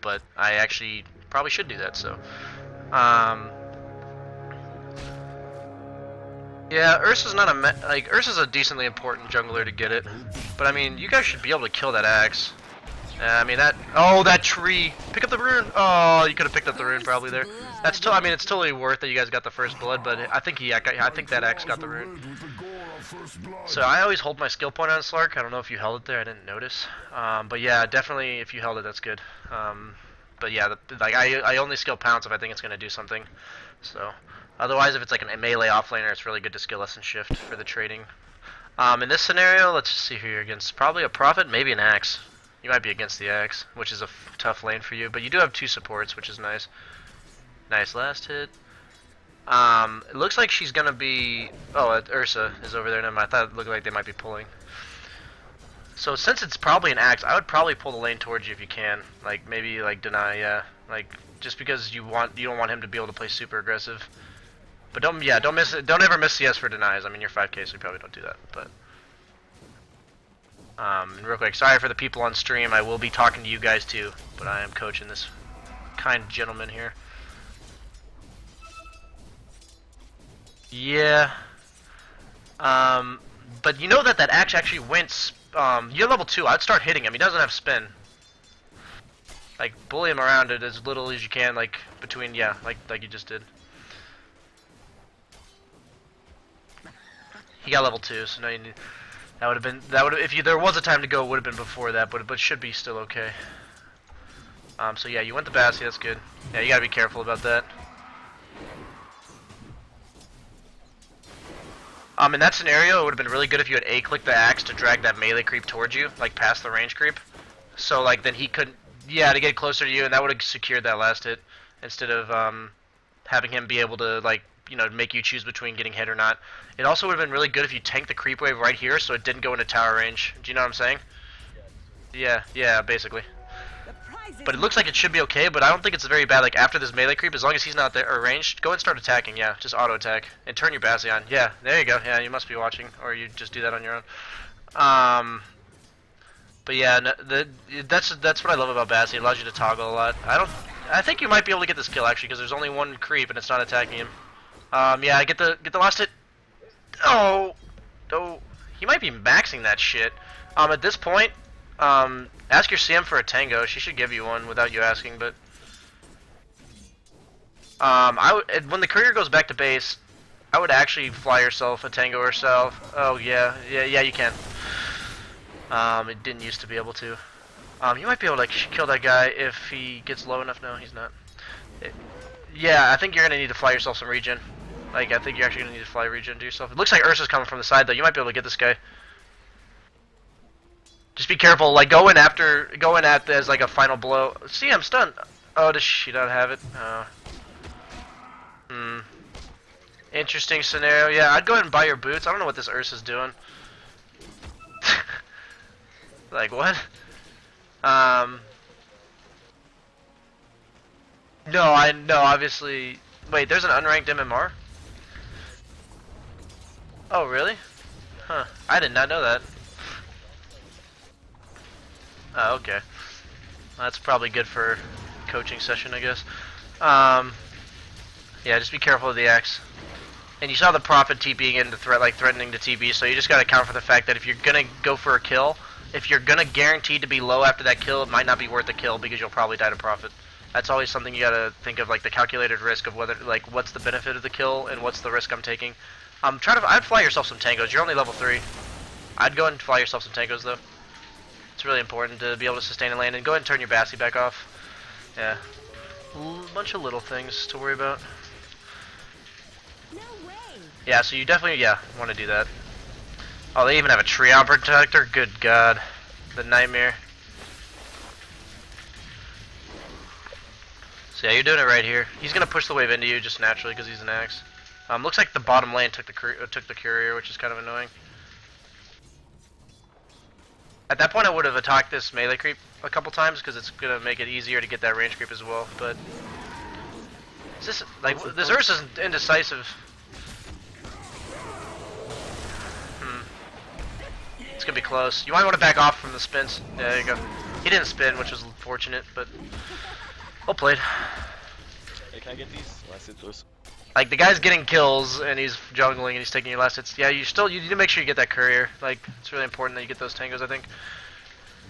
but I actually probably should do that. So, um, yeah, Ursa's not Ursa's a decently important jungler to get it, but I mean, you guys should be able to kill that axe. I mean that tree. Pick up the rune. Oh, you could have picked up the rune probably there. I mean, it's totally worth that you guys got the first blood, but I think I think that axe got the rune. So I always hold my skill point on Slark. I don't know if you held it there. I didn't notice. But yeah, definitely if you held it, that's good. But yeah, I only skill pounce if I think it's gonna do something. So otherwise, if it's like a melee offlaner, it's really good to skill lesson shift for the trading. In this scenario, let's just see who you're against. Probably a prophet, maybe an axe. You might be against the axe, which is a tough lane for you, but you do have 2 supports, which is nice. Nice last hit. It looks like she's gonna be. Oh, Ursa is over there. I thought it looked like they might be pulling. So since it's probably an axe, I would probably pull the lane towards you if you can. Like maybe like deny, yeah. Like just because you don't want him to be able to play super aggressive. But don't ever miss CS for denies. I mean, you're 5K, so you probably don't do that. But and real quick, sorry for the people on stream. I will be talking to you guys too, but I am coaching this kind gentleman here. Yeah. But you know that axe actually went. You're level 2. I'd start hitting him. He doesn't have spin. Like bully him around it as little as you can, like between like you just did. He got level 2, so now you need. If there was a time to go, it would have been before that, but it should be still okay. So yeah, you went to Bassi, that's good. Yeah, you gotta be careful about that. In that scenario, it would have been really good if you had A-clicked the axe to drag that melee creep towards you, like past the range creep. So like then he couldn't, to get closer to you, and that would have secured that last hit instead of having him be able to like make you choose between getting hit or not. It also would have been really good if you tanked the creep wave right here so it didn't go into tower range. Do you know what I'm saying? Yeah, basically. But it looks like it should be okay, but I don't think it's very bad. Like after this melee creep, as long as he's not there or ranged, go and start attacking. Yeah, just auto attack and turn your Bassi on. Yeah, there you go. Yeah, you must be watching, or you just do that on your own. But yeah, that's what I love about Bassi. It allows you to toggle a lot. I think you might be able to get this kill actually because there's only one creep and it's not attacking him. Yeah, get the last hit. Oh, he might be maxing that shit. At this point, ask your CM for a tango. She should give you one without you asking. But when the courier goes back to base, I would actually fly yourself a tango herself. Oh yeah, you can. It didn't used to be able to. You might be able to kill that guy if he gets low enough. No, he's not. Yeah, I think you're gonna need to fly yourself some regen. Like, I think you're actually gonna need to fly regen to yourself. It looks like Ursa's coming from the side though. You might be able to get this guy. Just be careful. Like, go in at as like a final blow. See, I'm stunned. Oh, does she not have it? Interesting scenario. Yeah, I'd go ahead and buy your boots. I don't know what this Ursa's doing. Like what? No, obviously. Wait, there's an unranked MMR? Oh, really? Huh. I did not know that. Oh, okay. That's probably good for coaching session, I guess. Yeah, just be careful of the axe. And you saw the Prophet TPing into threatening to TP, so you just gotta account for the fact that if you're gonna go for a kill, if you're gonna guarantee to be low after that kill, it might not be worth the kill because you'll probably die to Prophet. That's always something you gotta think of, like the calculated risk of whether, like, what's the benefit of the kill and what's the risk I'm taking. I'd fly yourself some tangos. You're only level 3. I'd go and fly yourself some tangos though. It's really important to be able to sustain a lane, and go ahead and turn your Bassi back off. Yeah, bunch of little things to worry about. No way. Yeah, so you definitely want to do that. Oh, they even have a Treon protector. Good God, the nightmare. So yeah, you're doing it right here. He's gonna push the wave into you just naturally because he's an axe. Looks like the bottom lane took the courier, which is kind of annoying. At that point, I would have attacked this melee creep a couple times because it's gonna make it easier to get that range creep as well. But is this this Ursa's indecisive? It's gonna be close. You might want to back off from the spins. Yeah, there you go. He didn't spin, which was fortunate, but well played. Hey, can I get these last hit throws? Like the guy's getting kills and he's jungling and he's taking your last hits. Yeah, you need to make sure you get that courier. Like it's really important that you get those tangos, I think.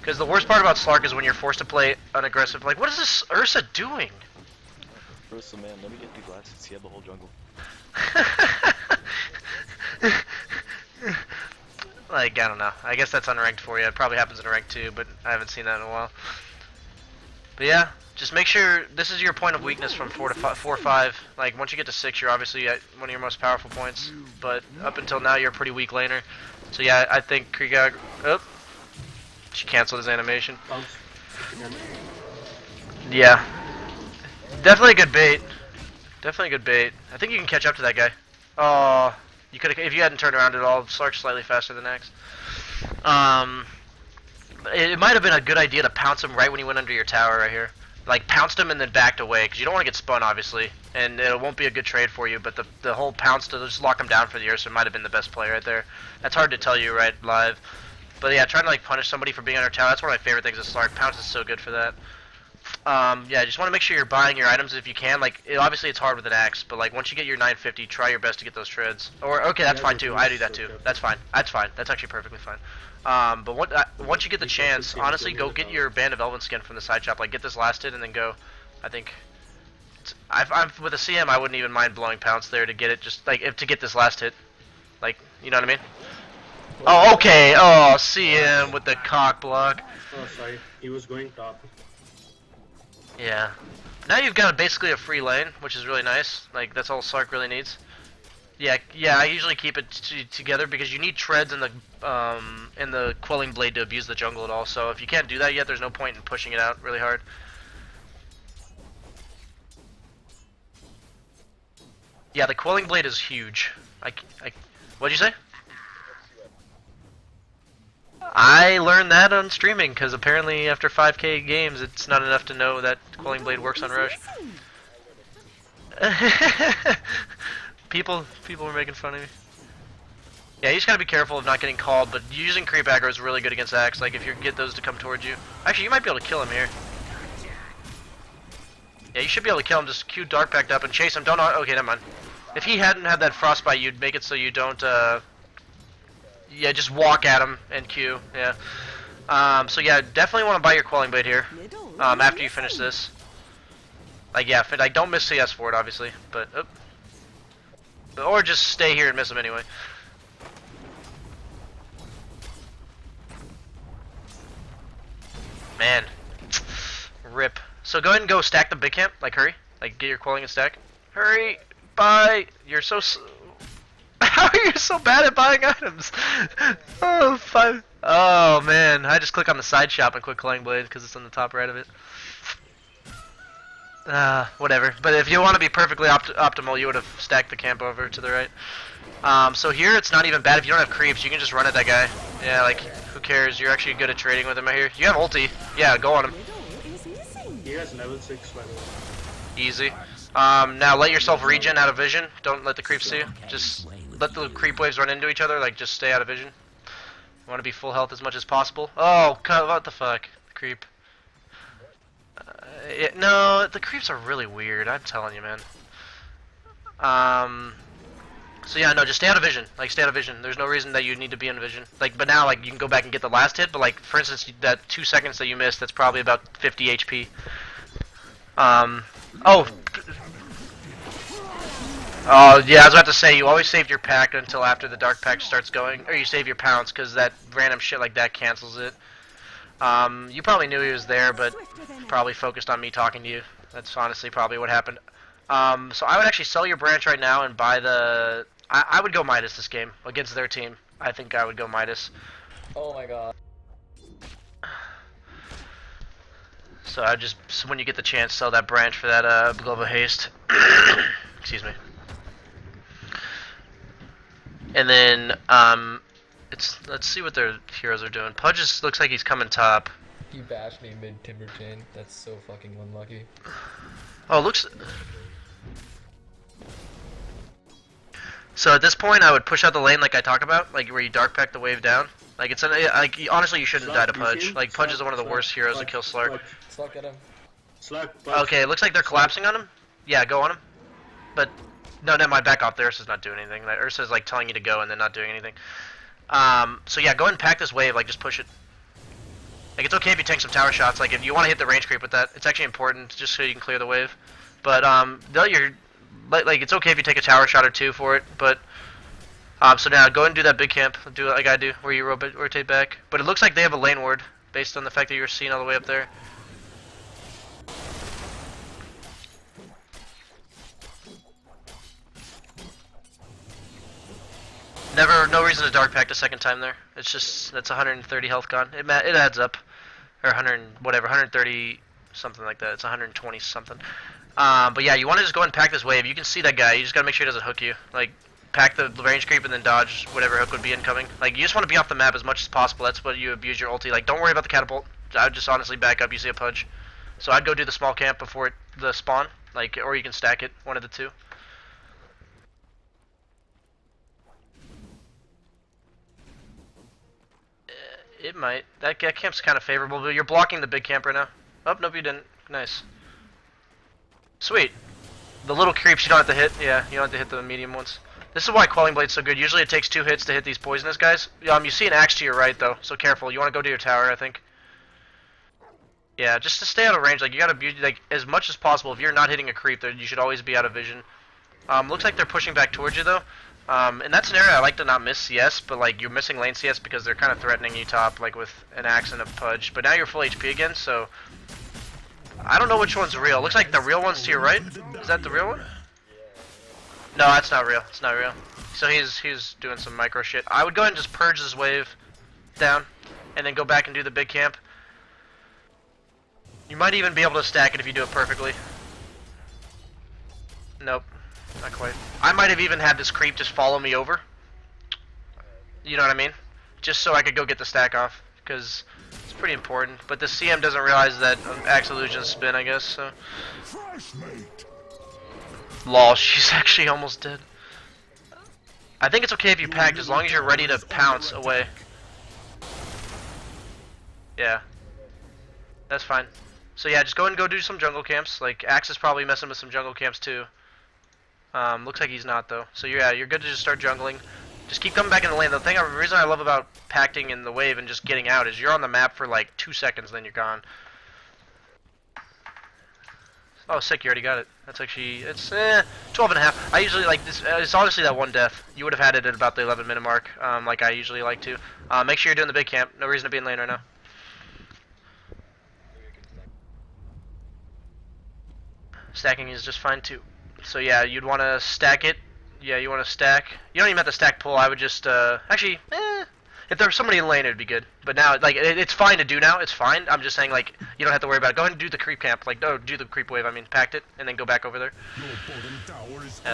Because the worst part about Slark is when you're forced to play unaggressive. Like, what is this Ursa doing? Ursa, man, let me get these last hits. He had the whole jungle. Like, I don't know. I guess that's unranked for you. It probably happens in rank 2, but I haven't seen that in a while. But yeah, just make sure this is your point of weakness from 4 or 5. Like, once you get to 6, you're obviously at one of your most powerful points. But up until now, you're a pretty weak laner. So yeah, I think Krieg. Oh, she canceled his animation. Yeah, definitely a good bait. Definitely a good bait. I think you can catch up to that guy. Oh, you could if you hadn't turned around at all. Slark's slightly faster than X. It might have been a good idea to pounce him right when he went under your tower right here. Like pounced him and then backed away because you don't want to get spun obviously, and it won't be a good trade for you. But the whole pounce to just lock him down for the Ursa might have been the best play right there. That's hard to tell you right live. But yeah, trying to like punish somebody for being under tower. That's one of my favorite things with Slark. Pounce is so good for that. Yeah, just want to make sure you're buying your items if you can. Like, obviously it's hard with an axe, but like once you get your 950, try your best to get those treads. Or okay, that's fine too. I do that too. That's fine. That's fine. That's actually perfectly fine. But once you get the chance, honestly, go get your Band of Elven skin from the side shop. Like, get this last hit and then go. I think. I'm with a CM. I wouldn't even mind blowing pounce there to get it. Just like to get this last hit. Like, you know what I mean? Oh, okay. Oh, CM with the cock block. Oh, sorry. He was going top. Yeah. Now you've got basically a free lane, which is really nice. Like, that's all Slark really needs. Yeah, I usually keep it together because you need treads in the Quelling Blade to abuse the jungle at all. So if you can't do that yet, there's no point in pushing it out really hard. Yeah, the Quelling Blade is huge. What'd you say? I learned that on streaming because apparently after 5k games, it's not enough to know that Quelling Blade works on Roche. People were making fun of me. Yeah, you just gotta be careful of not getting called, but using creep aggro is really good against Axe. Like if you get those to come towards you. Actually, you might be able to kill him here. Yeah, you should be able to kill him. Just Q Dark backed up and chase him. Don't. Okay, never mind. If he hadn't had that frostbite, you'd make it so you don't. Yeah, just walk at him and Q. Yeah. So yeah, definitely want to buy your Quelling Blade here. After you finish this. Like yeah, like don't miss CS for it, obviously, but. Or just stay here and miss him anyway. Man. Rip. So go ahead and go stack the big camp. Like hurry. Like get your Quelling and stack. Hurry. Bye. You're so... How are you so bad at buying items? Oh, 5. Oh man. I just click on the side shop and click Quelling Blade because it's on the top right of it. Whatever. But if you want to be perfectly optimal, you would have stacked the camp over to the right. So here it's not even bad if you don't have creeps. You can just run at that guy. Yeah, like who cares? You're actually good at trading with him right here. You have ulti. Yeah, go on him. He has level 6 by the way. Easy. Now let yourself regen out of vision. Don't let the creeps see you. Just let the creep waves run into each other. Like just stay out of vision. You want to be full health as much as possible. Oh, what the fuck? The creep. No, the creeps are really weird. I'm telling you, man. So yeah, no, just stay out of vision. Like, stay out of vision. There's no reason that you need to be in vision. Like, but now, like, you can go back and get the last hit. But like, for instance, that 2 seconds that you missed, that's probably about 50 HP. Oh, yeah, I was about to say, you always save your pack until after the dark pack starts going, or you save your pounce, because that random shit like that cancels it. You probably knew he was there, but probably focused on me talking to you. That's honestly probably what happened. So I would actually sell your branch right now and buy the... I would go Midas this game, against their team. I think I would go Midas. Oh my god. So I just, when you get the chance, sell that branch for that Glove of Haste. Excuse me. And then, let's see what their heroes are doing. Pudge just looks like he's coming top. You bashed me mid Timber Chain. That's so fucking unlucky. Oh, looks... So at this point, I would push out the lane like I talk about, like where you dark pack the wave down. Like it's like honestly you shouldn't die to Slug, you Pudge. see him? Like Pudge is Slug, one of the Slug, worst heroes to Slug, kill Slark. Slug, Slug at him. Slug, Pudge. Okay, it looks like they're collapsing on him. Yeah, go on him. But no, never mind. Back off. The Ursa's not doing anything. Like, Ursa's like telling you to go and then not doing anything. So yeah, go ahead and pack this wave. Like just push it. Like it's okay if you tank some tower shots. Like if you want to hit the range creep with that, it's actually important just so you can clear the wave. But you're like it's okay if you take a tower shot or two for it. But so now go ahead and do that big camp. Do it like I do, where you rotate back. But it looks like they have a lane ward based on the fact that you were seen all the way up there. No reason to dark pack the second time there. It's just that's 130 health gone. It adds up, or 100 whatever, 130 something like that. It's 120 something. But yeah, you want to just go ahead and pack this wave. You can see that guy. You just gotta make sure he doesn't hook you. Like pack the range creep and then dodge whatever hook would be incoming. Like you just want to be off the map as much as possible. That's what you abuse your ulti. Like don't worry about the catapult. I would just honestly back up. You see a Pudge, so I'd go do the small camp before the spawn. Like or you can stack it, one of the two. It might. That camp's kind of favorable, but you're blocking the big camp right now. Oh, nope, you didn't. Nice. Sweet. The little creeps you don't have to hit. Yeah, you don't have to hit the medium ones. This is why Quelling Blade's so good. Usually it takes 2 hits to hit these poisonous guys. You see an axe to your right, though, so careful. You want to go to your tower, I think. Yeah, just to stay out of range. Like, you gotta be, like, as much as possible. If you're not hitting a creep, you should always be out of vision. Looks like they're pushing back towards you, though. In that scenario, I like to not miss CS, but like you're missing lane CS because they're kind of threatening you top, like with an axe and a Pudge. But now you're full HP again, so I don't know which one's real. Looks like the real one's to your right. Is that the real one? No, that's not real. It's not real. So he's doing some micro shit. I would go ahead and just purge this wave down, and then go back and do the big camp. You might even be able to stack it if you do it perfectly. Nope. Not quite. I might have even had this creep just follow me over. You know what I mean? Just so I could go get the stack off, because it's pretty important. But the CM doesn't realize that Axe Illusion's spin, I guess, so... Lol, she's actually almost dead. I think it's okay if you packed, as long as you're ready to pounce away. Yeah. That's fine. So yeah, just go ahead and go do some jungle camps. Like, Axe is probably messing with some jungle camps too. Looks like he's not though. So yeah, you're good to just start jungling. Just keep coming back in the lane. The reason I love about pacting in the wave and just getting out is you're on the map for like 2 seconds, then you're gone. Oh, sick! You already got it. That's actually 12 and a half. I usually like this. It's honestly that one death. You would have had it at about the 11-minute mark, like I usually like to. Make sure you're doing the big camp. No reason to be in lane right now. Stacking is just fine too. So yeah, you'd want to stack it. Yeah, you want to stack. You don't even have to stack pull. I would just actually, if there was somebody in lane, it'd be good. But now, like, it's fine to do now. It's fine. I'm just saying, like, you don't have to worry about it. Go ahead and do the creep camp. Like, no, do the creep wave. I mean, packed it and then go back over there.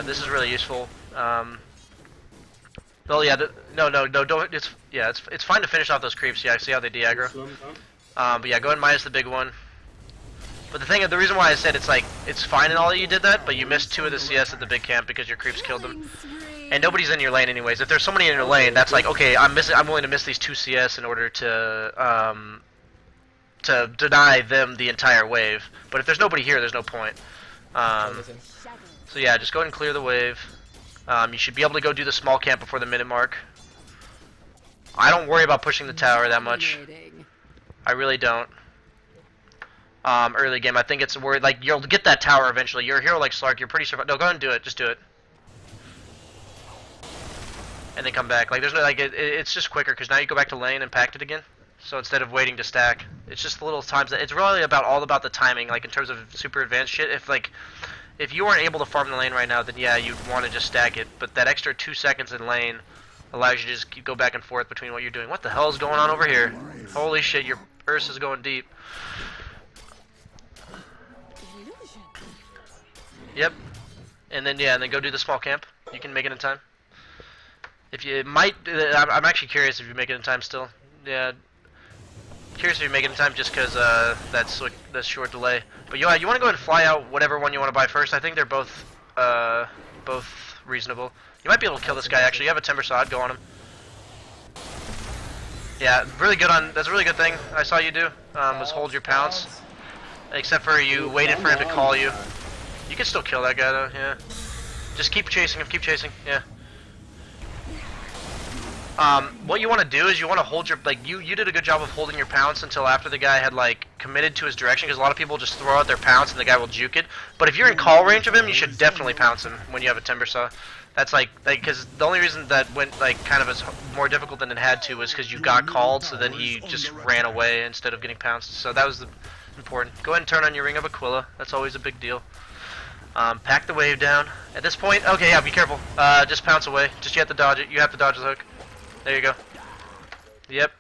This is really useful. Well, yeah. No, don't. It's fine to finish off those creeps. Yeah, see how they de-aggro. But yeah, go ahead and minus the big one. But the reason why I said it's like, it's fine and all that you did that, but you missed 2 of the CS at the big camp because your creeps killed them. And nobody's in your lane anyways. If there's somebody in your lane, that's like, okay, I'm willing to miss these 2 CS in order to deny them the entire wave. But if there's nobody here, there's no point. So yeah, just go ahead and clear the wave. You should be able to go do the small camp before the minute mark. I don't worry about pushing the tower that much. I really don't. Early game, I think it's worried, like, you'll get that tower eventually. You're a hero like Slark, you're pretty No, go ahead and do it. Just do it. And then come back. Like, there's no, like, it's just quicker, because now you go back to lane and packed it again. So instead of waiting to stack, it's just the little times that, it's really all about the timing, like, in terms of super advanced shit. If you weren't able to farm the lane right now, then yeah, you'd want to just stack it. But that extra 2 seconds in lane allows you to just go back and forth between what you're doing. What the hell is going on over here? Holy shit, your Ursa's going deep. Yep. And then go do the small camp. You can make it in time. If you might, I'm actually curious if you make it in time still. Yeah. Curious if you make it in time just because that's short delay. But yeah, you want to go ahead and fly out whatever one you want to buy first. I think they're both reasonable. You might be able to kill this guy actually. You have a Timber Saw, I'd go on him. Yeah, really good on. That's a really good thing I saw you do. Was hold your pounce. Except for you waited for him to call you. You can still kill that guy though. Yeah. Just keep chasing him. Keep chasing. Yeah. What you want to do is you want to hold your you did a good job of holding your pounce until after the guy had like committed to his direction, because a lot of people just throw out their pounce and the guy will juke it. But if you're in call range of him, you should definitely pounce him when you have a timber saw. That's like because the only reason that went like kind of as more difficult than it had to was because you got called, so then he just ran away instead of getting pounced. So that was important. Go ahead and turn on your Ring of Aquila. That's always a big deal. Pack the wave down. At this point, okay, yeah, be careful. Just pounce away. Just you have to dodge it. You have to dodge the hook. There you go. Yep.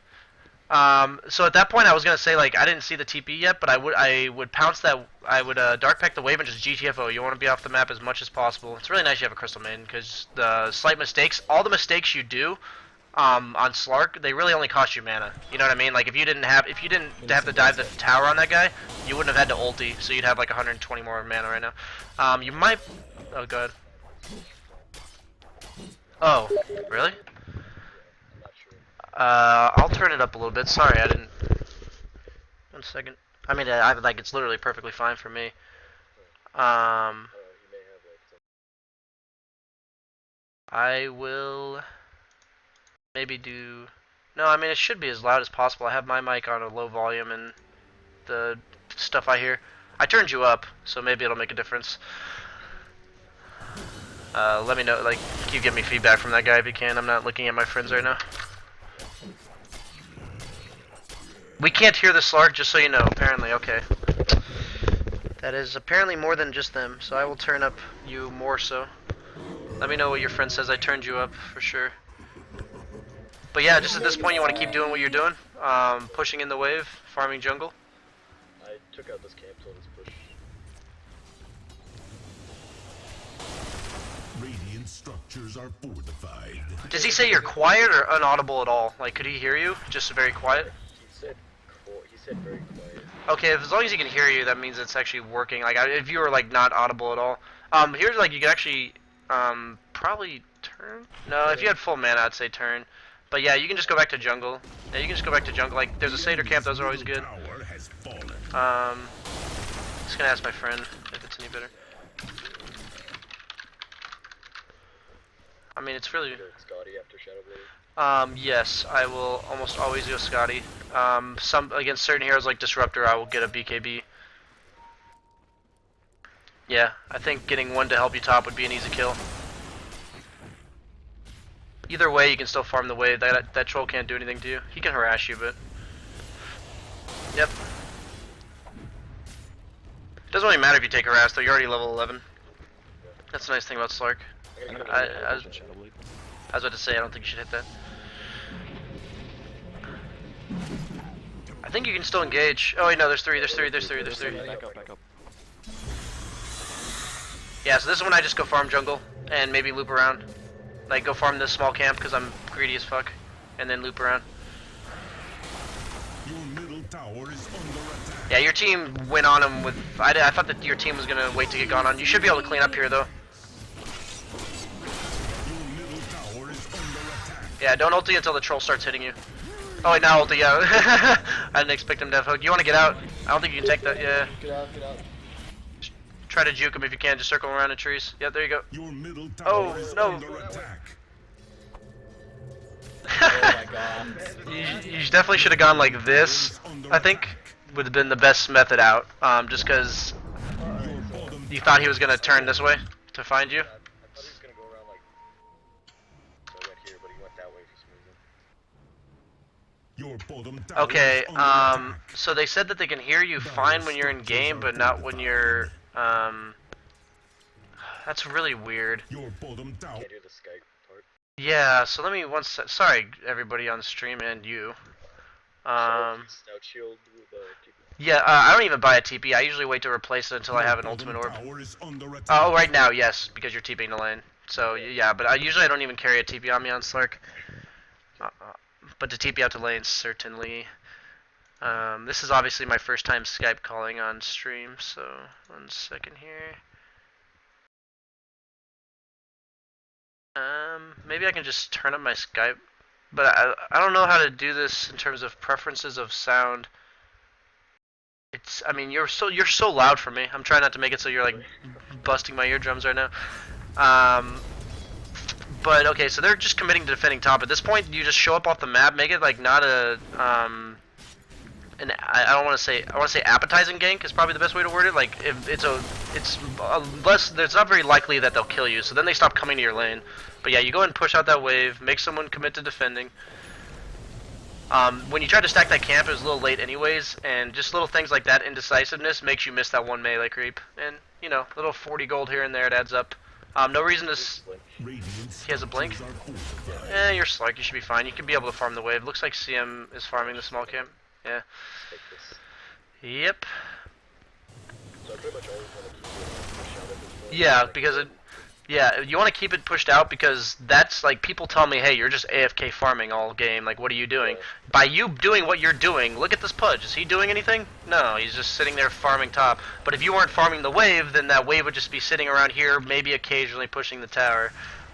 So at that point, I was gonna say like I didn't see the TP yet, but I would pounce that. I would dark pack the wave and just GTFO. You want to be off the map as much as possible. It's really nice you have a Crystal Maiden because the slight mistakes, all the mistakes you do, on Slark, they really only cost you mana. You know what I mean? Like if you didn't have to dive the tower on that guy, you wouldn't have had to ulti, so you'd have like 120 more mana right now. You might. Oh god. Oh, really? I'll turn it up a little bit. Sorry, I didn't. 1 second. I mean, I like it's literally perfectly fine for me. I will maybe do. No, I mean it should be as loud as possible. I have my mic on a low volume and the stuff I hear. I turned you up, so maybe it'll make a difference. Let me know. Like, can you give me feedback from that guy if you can? I'm not looking at my friends right now. We can't hear the Slark, just so you know, apparently, okay. That is apparently more than just them, so I will turn up you more so. Let me know what your friend says. I turned you up, for sure. But yeah, just at this point, you want to keep doing what you're doing. Pushing in the wave, farming jungle. I took out this camp, so let's push. Radiant structures are fortified. Does he say you're quiet or inaudible at all? Like, could he hear you? Just very quiet? He said very quiet. Okay, as long as he can hear you, that means it's actually working. Like, if you were like not audible at all, here's like you could actually probably turn. No, if you had full mana, I'd say turn. But yeah, you can just go back to jungle. Yeah, you can just go back to jungle. Like, there's a Satyr camp; those are always good. Just gonna ask my friend if it's any better. I mean, it's really. Scotty after Shadowblade. Yes, I will almost always go Scotty. Some against certain heroes like Disruptor, I will get a BKB. Yeah, I think getting one to help you top would be an easy kill. Either way, you can still farm the wave. That troll can't do anything to you. He can harass you, but yep. Doesn't really matter if you take harass though. You're already level 11. That's the nice thing about Slark. I was about to say, I don't think you should hit that. I think you can still engage. Oh wait, no, there's three. Back up. Yeah, so this is when I just go farm jungle and maybe loop around. Like, go farm this small camp because I'm greedy as fuck. And then loop around. Your middle tower is under attack. Yeah, your team went on him with... I thought that your team was going to wait to get gone on. You should be able to clean up here, though. Your middle tower is under attack. Yeah, don't ulti until the troll starts hitting you. Oh wait, now ulti, yeah. I didn't expect him to have hook. You want to get out? I don't think you can take that, yeah. Get out. Try to juke him if you can, just circle around in trees. Yeah, there you go. Your middle tower is no. under attack. Oh my god. You definitely should have gone like this, I think. Would have been the best method out. Just because you thought he was going to turn this way to find you. I thought he was gonna go around like so right here, but he went that way for some reason. Your bottom tower Okay, is under attack. so they said that they can hear you fine when you're in game, but not when you're, that's really weird. Your bottom tower. Can't do the Skype part. Yeah, so let me sorry everybody on the stream and you. Snout shield with TP. Yeah, I don't even buy a TP. I usually wait to replace it until I have an ultimate orb. Tower is under attack. Oh, right now, yes, because you're TPing the lane. So yeah, but usually I don't even carry a TP on me on Slark. But to TP out to lanes, certainly. This is obviously my first time Skype calling on stream, so 1 second here. Maybe I can just turn up my Skype but I don't know how to do this in terms of preferences of sound. I mean, you're so loud for me. I'm trying not to make it so you're like busting my eardrums right now. But okay, so they're just committing to defending top. At this point, you just show up off the map, make it like not a and I don't want to say, I want to say appetizing gank is probably the best way to word it. Like if it's less, it's not very likely that they'll kill you. So then they stop coming to your lane. But yeah, you go ahead and push out that wave, make someone commit to defending. When you try to stack that camp, it was a little late anyways, and just little things like that indecisiveness makes you miss that one melee creep. And you know, little 40 gold here and there, it adds up. No reason to. He has a blink. You're Slark. You should be fine. You can be able to farm the wave. Looks like CM is farming the small camp. Yeah. Take this. Yep. So I pretty much always want to keep it pushed out at this point. Yeah, because it. Yeah, you want to keep it pushed out because that's like people tell me, hey, you're just AFK farming all game. Like, what are you doing? Yeah. By you doing what you're doing, look at this Pudge. Is he doing anything? No, he's just sitting there farming top. But if you weren't farming the wave, then that wave would just be sitting around here, maybe occasionally pushing the tower.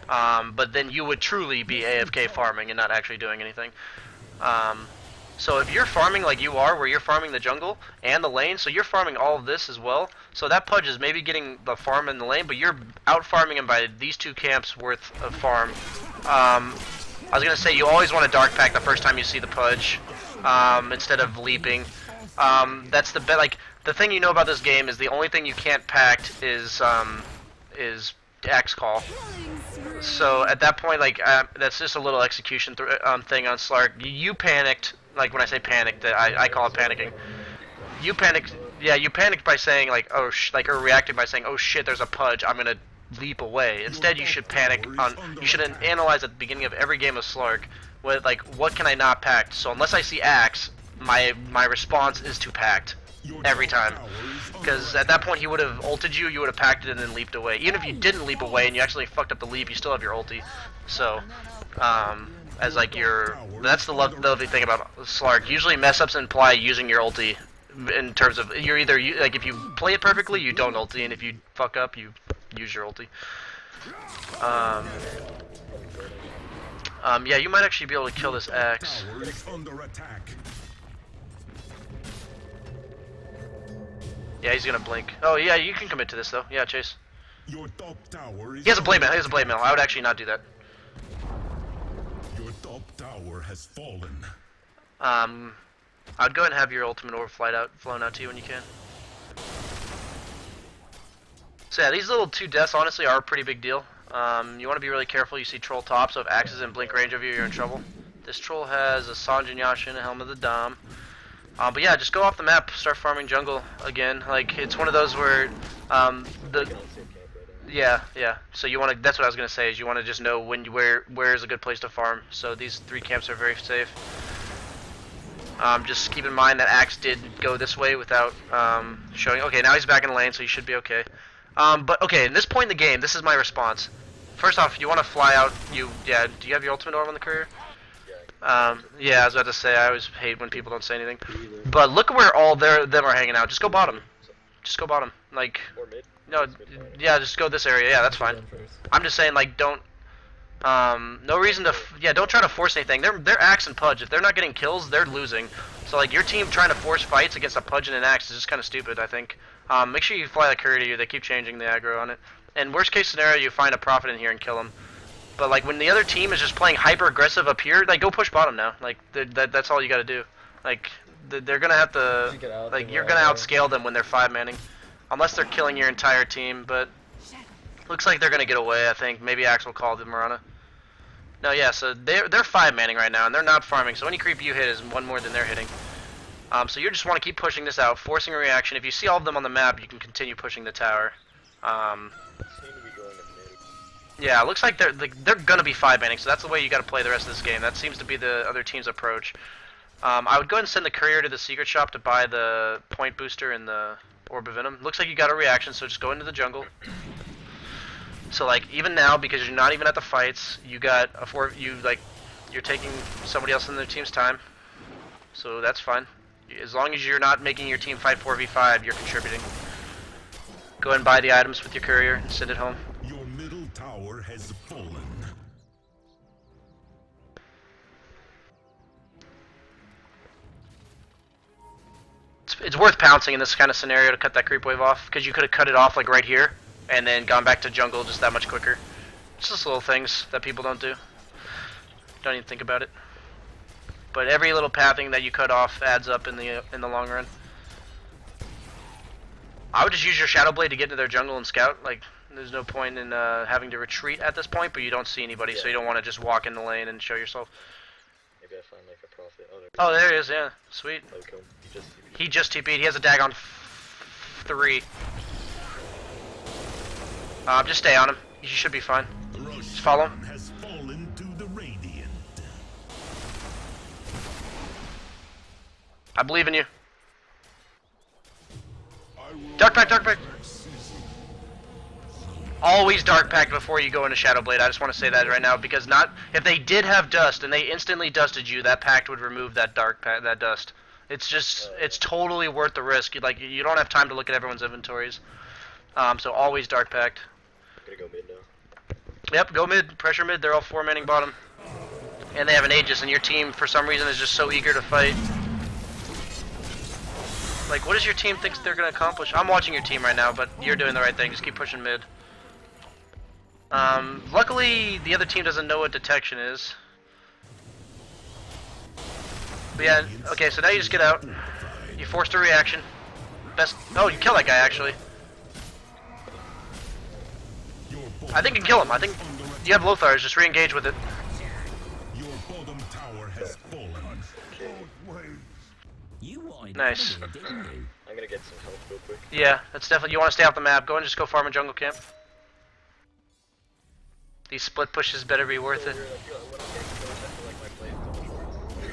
But then you would truly be AFK farming and not actually doing anything. So if you're farming like you are, where you're farming the jungle and the lane, so you're farming all of this as well. So that Pudge is maybe getting the farm in the lane, but you're out farming him by these 2 camps worth of farm. I was gonna say you always want to dark pack the first time you see the Pudge, instead of leaping. That's the like the thing you know about this game is the only thing you can't pact is Axe Call. So at that point, like that's just a little execution thing on Slark. You panicked. Like when I say panicked, I call it panicking. You panicked, yeah. You panicked by saying like, oh, or reacted by saying, oh shit, there's a Pudge. I'm gonna leap away. Instead, you should panic on. You should analyze at the beginning of every game of Slark, with like, what can I not pact? So unless I see Axe, my response is to pact every time. Because at that point, he would have ulted you, you would have packed it and then leaped away. Even if you didn't leap away and you actually fucked up the leap, you still have your ulti. So, as like that's the lovely thing about Slark. Usually mess ups imply using your ulti in terms of, you're either, like if you play it perfectly, you don't ulti, and if you fuck up, you use your ulti. Yeah, you might actually be able to kill this Axe. Tower is under attack. Yeah, he's gonna blink. Oh yeah, you can commit to this though. Yeah, Chase. Your top tower is He has a blade mail. He has a blade mail. I would actually not do that. Your top tower has fallen. I'd go ahead and have your ultimate orb flown out to you when you can. So yeah, these little 2 deaths honestly are a pretty big deal. You want to be really careful. You see troll top, so if Axe is in blink range of you, you're in trouble. This troll has a Sanjin Yasha and a Helm of the Dom. But yeah, just go off the map, start farming jungle again. Like it's one of those where yeah. So you want to. That's what I was gonna say. Is you want to just know where is a good place to farm. So these 3 camps are very safe. Just keep in mind that Axe did go this way without showing. Okay, now he's back in the lane, so you should be okay. But okay, at this point in the game, this is my response. First off, you want to fly out. Do you have your ultimate orb on the courier? Yeah, I was about to say, I always hate when people don't say anything. But look at where all them are hanging out. Just go bottom. Just go bottom. Like, Or mid. no, yeah, just go this area. Yeah, that's fine. I'm just saying, like, don't, no reason to, don't try to force anything. They're Axe and Pudge. If they're not getting kills, they're losing. So, like, your team trying to force fights against a Pudge and an Axe is just kind of stupid, I think. Make sure you fly the courier to you. They keep changing the aggro on it. And worst case scenario, you find a Prophet in here and kill him. But like when the other team is just playing hyper aggressive up here, like go push bottom now. Like that's all you gotta do. Like they're gonna have to, like you're gonna outscale them when they're 5-manning, unless they're killing your entire team. But looks like they're gonna get away. I think maybe Axe will call the Mirana. No, yeah. So they're 5-manning right now and they're not farming. So any creep you hit is 1 more than they're hitting. So you just want to keep pushing this out, forcing a reaction. If you see all of them on the map, you can continue pushing the tower. Seem to be going to mid. Yeah, it looks like they're gonna be 5-manning, so that's the way you gotta play the rest of this game. That seems to be the other team's approach. I would go ahead and send the courier to the secret shop to buy the point booster and the Orb of Venom. Looks like you got a reaction, so just go into the jungle. So like even now, because you're not even at the fights, you got you're taking somebody else in their team's time. So that's fine. As long as you're not making your team fight 4v5, you're contributing. Go ahead and buy the items with your courier and send it home. Your middle tower has fallen. it's worth pouncing in this kind of scenario to cut that creep wave off, because you could have cut it off like right here and then gone back to jungle just that much quicker. It's just little things that people don't do. Don't even think about it. But every little pathing that you cut off adds up in the long run. I would just use your Shadow Blade to get into their jungle and scout. Like, there's no point in having to retreat at this point, but you don't see anybody, so you don't want to just walk in the lane and show yourself. Maybe I find like a prophet. Oh, there he is, yeah. Sweet. Okay. He just TP'd. He has a Dagon 3. Just stay on him. You should be fine. Just follow him. Has fallen to the Radiant. I believe in you. Dark Pact, Dark Pact. Always Dark Pact before you go into Shadow Blade. I just want to say that right now, because if they did have dust and they instantly dusted you, that pact would remove that that dust. It's just it's totally worth the risk. Like, you don't have time to look at everyone's inventories. So always Dark Pact. I'm gonna go mid now. Yep, go mid, pressure mid. They're all 4-manning bottom, and they have an Aegis, and your team for some reason is just so eager to fight. Like, what does your team think they're gonna accomplish? I'm watching your team right now, but you're doing the right thing. Just keep pushing mid. Luckily, the other team doesn't know what detection is. But yeah, okay, so now you just get out. You forced a reaction. Oh, you kill that guy, actually. I think you can kill him. I think you have Lothars. Just re-engage with it. Your bottom tower has fallen. Nice. I'm gonna get some help real quick. Yeah, that's definitely. You want to stay off the map. Go and just go farm in jungle camp. These split pushes better be worth it.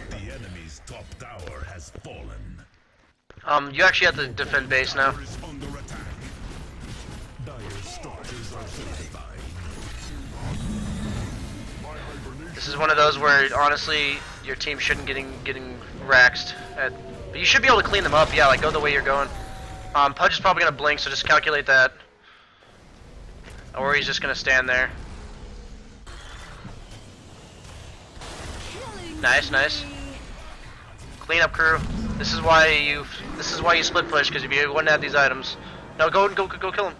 The enemy's top tower has fallen. You actually have to defend base now. Tower is under attack. Dire structures are fortified. This is one of those where honestly your team shouldn't getting raxed. But you should be able to clean them up. Yeah, like go the way you're going. Pudge is probably gonna blink, so just calculate that. Or he's just gonna stand there. Nice, nice. Clean up, crew. This is why you split push, because if you wouldn't have these items. No, go kill him.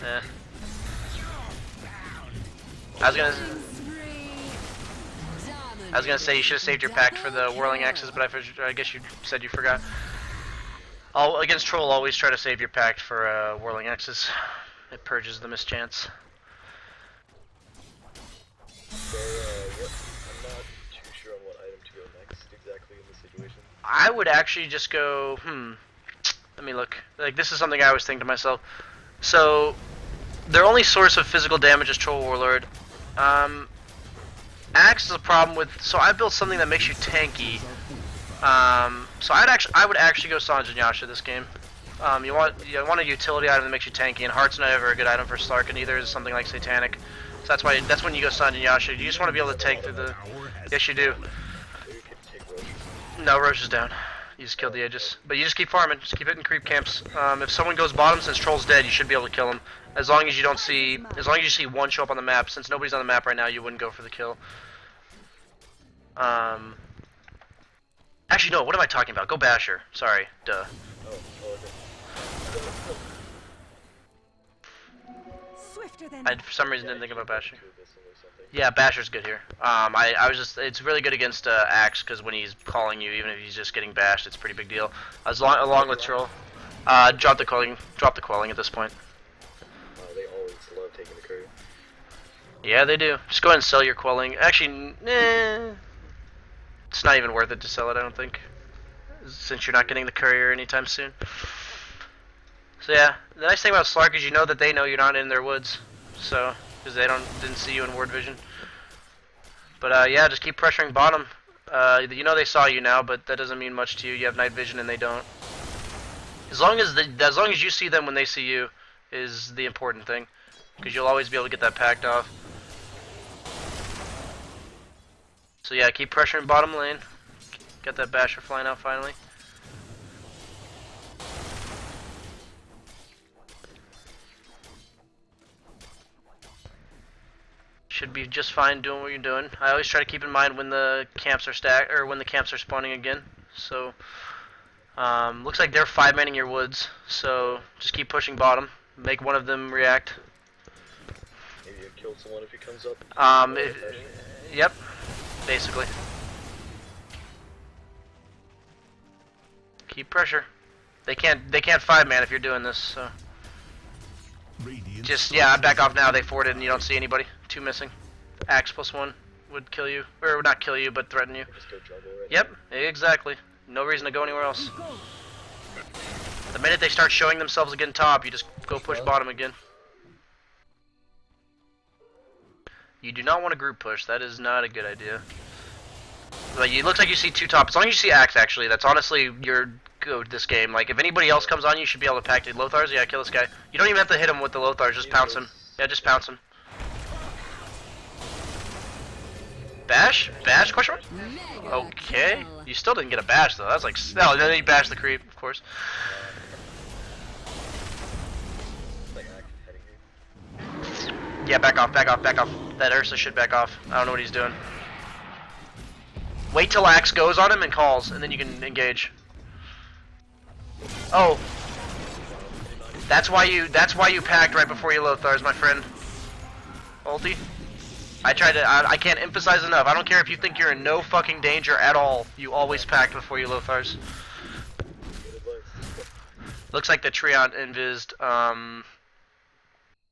Yeah. I was gonna say you should have saved your pact for the whirling axes, but I guess you said you forgot. Against troll, always try to save your pact for whirling axes. It purges the mischance. So, yep. I'm not too sure on what item to go next exactly in this situation. I would actually just go, let me look. Like, this is something I always think to myself. So, their only source of physical damage is Troll Warlord. Axe is a problem with, so I built something that makes you tanky. So I would actually go Sange and Yasha this game. You want a utility item that makes you tanky, and Heart's not ever a good item for Slark, and neither is something like Satanic. So that's when you go Sange and Yasha. You just want to be able to tank through the. Yes, you do. No, Roche is down. You just killed the Aegis. But you just keep farming. Just keep hitting creep camps. If someone goes bottom, since Troll's dead, you should be able to kill him. As long as you see one show up on the map. Since nobody's on the map right now, you wouldn't go for the kill. Actually, no. What am I talking about? Go Basher. Sorry. Duh. Swifter than I for some reason didn't think about Basher. Yeah, Basher's good here. I was just, it's really good against Axe, because when he's calling you, even if he's just getting bashed, it's a pretty big deal. Along with Troll. Drop the quelling at this point. They always love taking the courier. Yeah, they do. Just go ahead and sell your quelling. Actually, it's not even worth it to sell it, I don't think, since you're not getting the courier anytime soon. So yeah, the nice thing about Slark is you know that they know you're not in their woods, so because they didn't see you in ward vision. But yeah, just keep pressuring bottom. You know they saw you now, but that doesn't mean much to you. You have night vision and they don't. As long as you see them when they see you is the important thing, because you'll always be able to get that packed off. So yeah, keep pressuring bottom lane. Get that Basher flying out finally. Should be just fine doing what you're doing. I always try to keep in mind when the camps are when the camps are spawning again. So Looks like they're 5-manning your woods, so just keep pushing bottom. Make one of them react. Maybe you kill someone if he comes up. Yep, basically. Keep pressure. They can't 5-man if you're doing this, so. Radiant Just, yeah, back off now. They forwarded and you don't see anybody. 2 missing. Axe +1 would kill you. Or not kill you, but threaten you. Just go jungle right Yep, exactly. No reason to go anywhere else. The minute they start showing themselves again top, you just go push bottom again. You do not want to group push. That is not a good idea. Like, it looks like you see 2 top. As long as you see Axe, actually, that's honestly your go this game. Like, if anybody else comes on, you should be able to pack it. Lothars, yeah, kill this guy. You don't even have to hit him with the Lothars. Just pounce him. Yeah, just pounce him. Bash? Bash? Question mark? Okay. You still didn't get a bash though. That was like, no, then you bash the creep, of course. Like Axe heading you. Yeah, back off, back off, back off. That Ursa should back off. I don't know what he's doing. Wait till Axe goes on him and calls, and then you can engage. Oh. That's why you packed right before you Lothars, my friend. Ulti. I can't emphasize enough. I don't care if you think you're in no fucking danger at all. You always packed before you Lothars. Good advice. Looks like the Treant invised,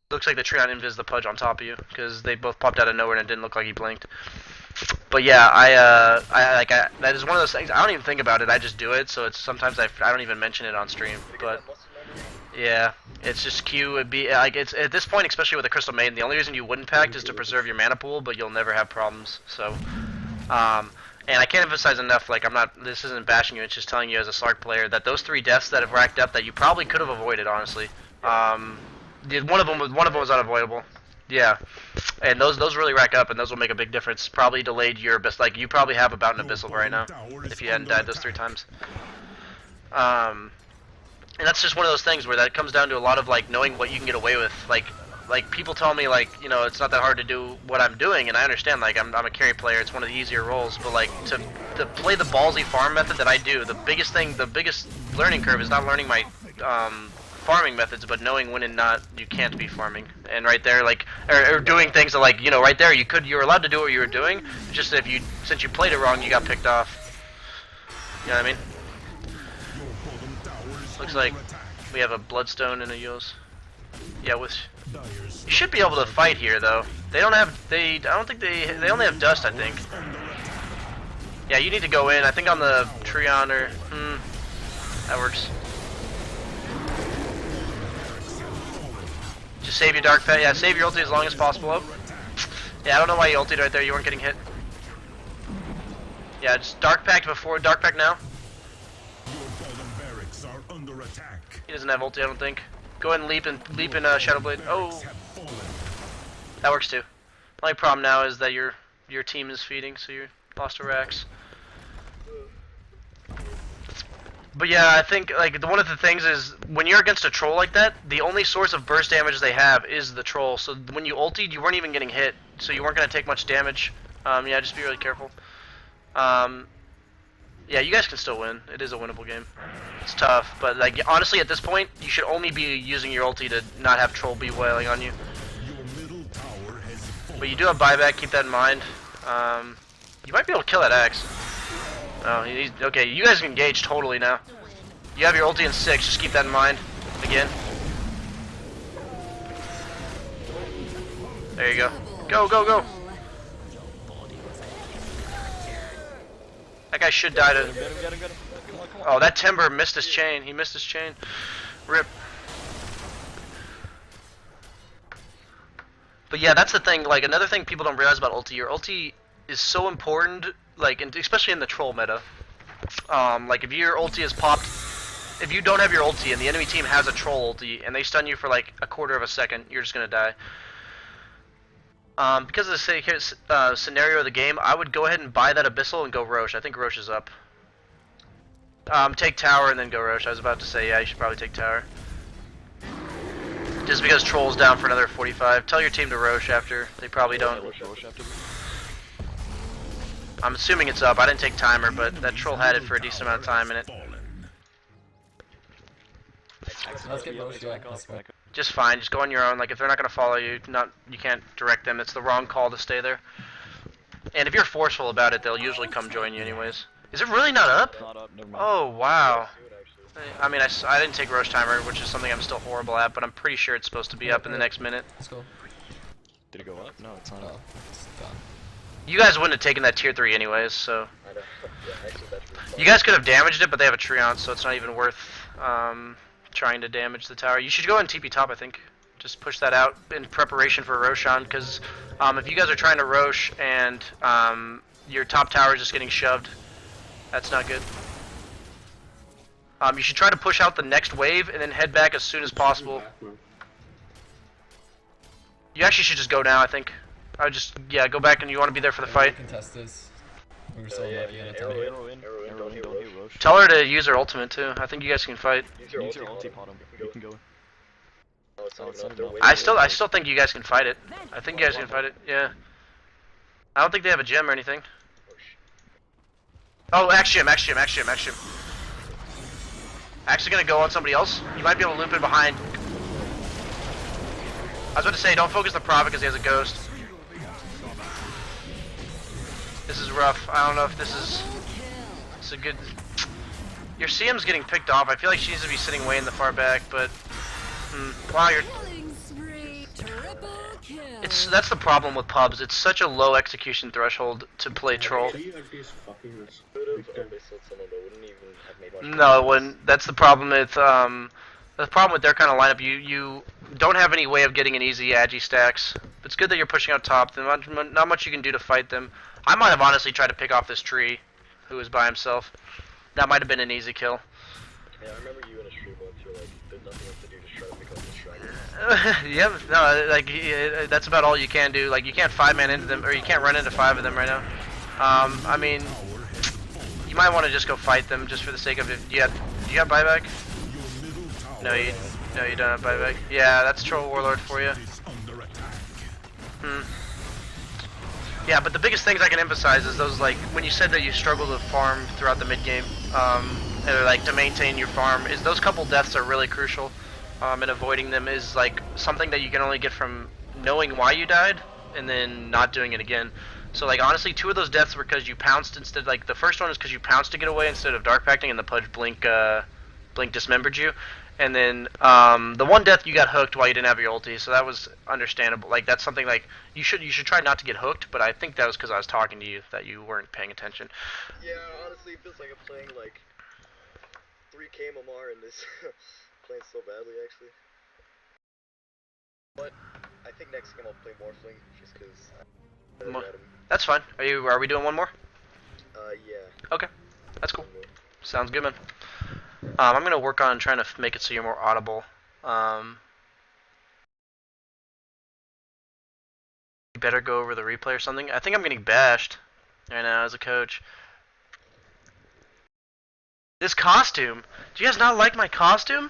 looks like the Treant invised the Pudge on top of you, because they both popped out of nowhere and it didn't look like he blinked. But yeah, that is one of those things, I don't even think about it, I just do it, so it's sometimes I don't even mention it on stream, but yeah, it's just Q, it'd be, like, it's, at this point, especially with the Crystal Maiden, the only reason you wouldn't pact is to preserve your mana pool, but you'll never have problems, so, and I can't emphasize enough, like, this isn't bashing you, it's just telling you as a Slark player that those 3 deaths that have racked up that you probably could have avoided, honestly. One of them was unavoidable. Yeah. And those really rack up, and those will make a big difference. Probably delayed your best, like, you probably have about an Abyssal right now, if you hadn't died those 3 times. And that's just one of those things where that comes down to a lot of, like, knowing what you can get away with, like people tell me, like, you know, it's not that hard to do what I'm doing, and I understand, like, I'm a carry player, it's one of the easier roles, but, like, to play the ballsy farm method that I do, the biggest learning curve is not learning my, farming methods, but knowing when and not you can't be farming. And right there, like, or doing things that, like, you know, right there, you're allowed to do what you were doing, just if since you played it wrong, you got picked off. You know what I mean? Looks like we have a Bloodstone and a Eul's. Yeah, you should be able to fight here, though. I don't think they only have Dust, I think. Yeah, you need to go in. I think on the Treant or, that works. Just save your Dark Pet. Yeah, save your ulti as long as possible. Oh. Yeah, I don't know why you ultied right there. You weren't getting hit. Yeah, just Dark Pact before. Dark Pact now. He doesn't have ulti, I don't think. Go ahead and leap in Shadowblade. Oh, that works too. The only problem now is that your team is feeding, so you lost a Rax. But yeah, I think, like, one of the things is when you're against a troll like that, the only source of burst damage they have is the troll. So when you ultied, you weren't even getting hit, so you weren't gonna take much damage. Yeah, just be really careful. Yeah, you guys can still win. It is a winnable game. It's tough, but, like, honestly, at this point, you should only be using your ulti to not have troll be wailing on you. But you do have buyback. Keep that in mind. You might be able to kill that Axe. Oh, okay, you guys can engage totally now. You have your ulti in 6, just keep that in mind. Again. There you go. Go, go, go! That guy should die to... Oh, that Timber missed his chain. He missed his chain. Rip. But yeah, that's the thing, like, another thing people don't realize about ulti, your ulti is so important, like, especially in the troll meta. Like, if your ulti is popped, if you don't have your ulti and the enemy team has a troll ulti and they stun you for like a quarter of a second, you're just gonna die. Because of the scenario of the game, I would go ahead and buy that Abyssal and go Roche. I think Roche is up. Take Tower and then go Roche. I was about to say, yeah, you should probably take Tower. Just because Troll's down for another 45. Tell your team to Roche after. They probably don't. I'm assuming it's up. I didn't take Timer, but that Troll had it for a decent amount of time in it. Let's get Roche, yeah. Let's go. Just fine. Just go on your own. Like if they're not gonna follow you, you can't direct them. It's the wrong call to stay there. And if you're forceful about it, they'll usually come join you anyways. Is it really not up? Not up, never mind. Oh wow. Soon, actually. I mean, I didn't take Roche Timer, which is something I'm still horrible at, but I'm pretty sure it's supposed to be up in the next minute. Let's go. Did it go up? No, it's not Oh, up. it's done. You guys wouldn't have taken that tier 3 anyways, so. I know. Yeah, actually, that's really fun. You guys could have damaged it, but they have a Treant, so it's not even worth trying to damage the tower. You should go and TP top, I think. Just push that out in preparation for Roshan, because if you guys are trying to Roche and your top tower is just getting shoved, that's not good. You should try to push out the next wave and then head back as soon as possible. Back, man. You actually should just go now, I think. I would just, yeah, go back and you want to be there for the fight. We can test this. We were so Yeah, lucky yeah, at a arrow time. Arrow in, don't hit don't hit Roche. Tell her to use her ultimate too. I think you guys can fight. Use your Use your ulti ulti pot pot him. him. You can go. Oh, it's Oh, not it's enough. not They're enough. waiting. I still think you guys can fight it. I think you guys can fight it. Yeah. I don't think they have a gem or anything. Oh, sh- Oh, Axe Gem. Actually gonna go on somebody else. You might be able to loop in behind. I was about to say, don't focus the Prophet because he has a ghost. This is rough. I don't know if this is a good. Your CM's getting picked off. I feel like she needs to be sitting way in the far back, but wow, you're. Killing spree. Triple kill. That's the problem with pubs. It's such a low execution threshold to play troll. Three at least fucking us. Could Big have time. missed someone, but wouldn't even have made much. No, when that's the problem with their kind of lineup. You don't have any way of getting an easy agi stacks. It's good that you're pushing out top. There's not much you can do to fight them. I might have honestly tried to pick off this tree, who was by himself. That might have been an easy kill. Yeah, I remember you in a stream once. You're like, there's nothing else to do. Just try to pick up this dragon. Yeah, no, like that's about all you can do. Like you can't 5-man into them, or you can't run into 5 of them right now. I mean, you might want to just go fight them just for the sake of it. Do you have buyback? Your middle tower No, you don't have buyback. Yeah, that's Troll Warlord for you. is under attack. Yeah, but the biggest things I can emphasize is those, like, when you said that you struggle to farm throughout the mid game, or like to maintain your farm, is those couple deaths are really crucial. And avoiding them is like something that you can only get from knowing why you died and then not doing it again. So like honestly, 2 of those deaths were because you pounced instead. Like the first one is because you pounced to get away instead of dark pacting, and the Pudge blink dismembered you. And then the one death you got hooked while you didn't have your ulti, so that was understandable. Like that's something like you should try not to get hooked, but I think that was because I was talking to you that you weren't paying attention. Yeah, honestly, it feels like I'm playing like 3K Mamar in this. Playing so badly, actually. But I think next game I'll play Morphling, just because. Mo- That's fine. Are we doing one more? Yeah. Okay, that's cool. Sounds good, man. I'm gonna work on trying to make it so you're more audible. You better go over the replay or something. I think I'm getting bashed right now as a coach. This costume. Do you guys not like my costume?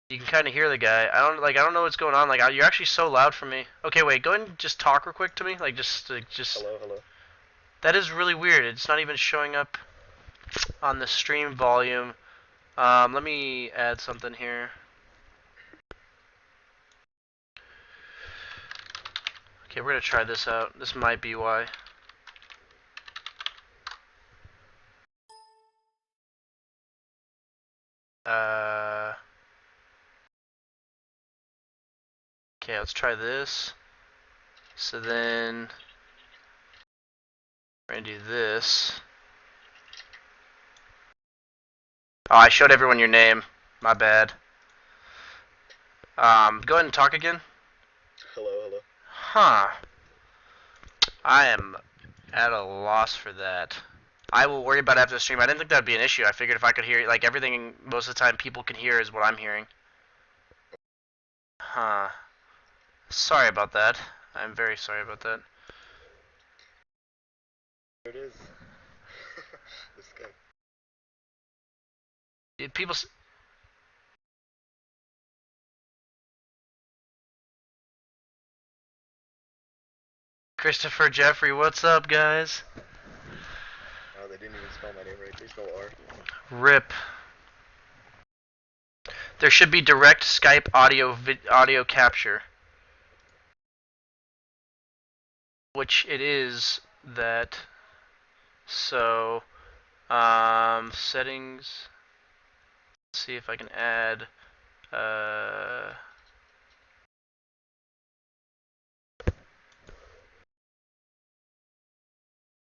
You can kind of hear the guy. I don't know what's going on. Like, you're actually so loud for me. Okay, wait. Go ahead and just talk real quick to me. Like, just. Hello. That is really weird. It's not even showing up on the stream volume. Let me add something here. Okay, we're gonna try this out. This might be why. Okay, let's try this. So then we're gonna do this. Oh, I showed everyone your name. My bad. Go ahead and talk again. Hello. Huh. I am at a loss for that. I will worry about it after the stream. I didn't think that would be an issue. I figured if I could hear, like, everything most of the time people can hear is what I'm hearing. Huh. Sorry about that. I'm very sorry about that. There it is. This guy. People. Christopher Jeffrey, what's up, guys? Oh, they didn't even spell my name right. There's no R. Rip. There should be direct Skype audio capture. Which it is that. So, settings. Let's see if I can add.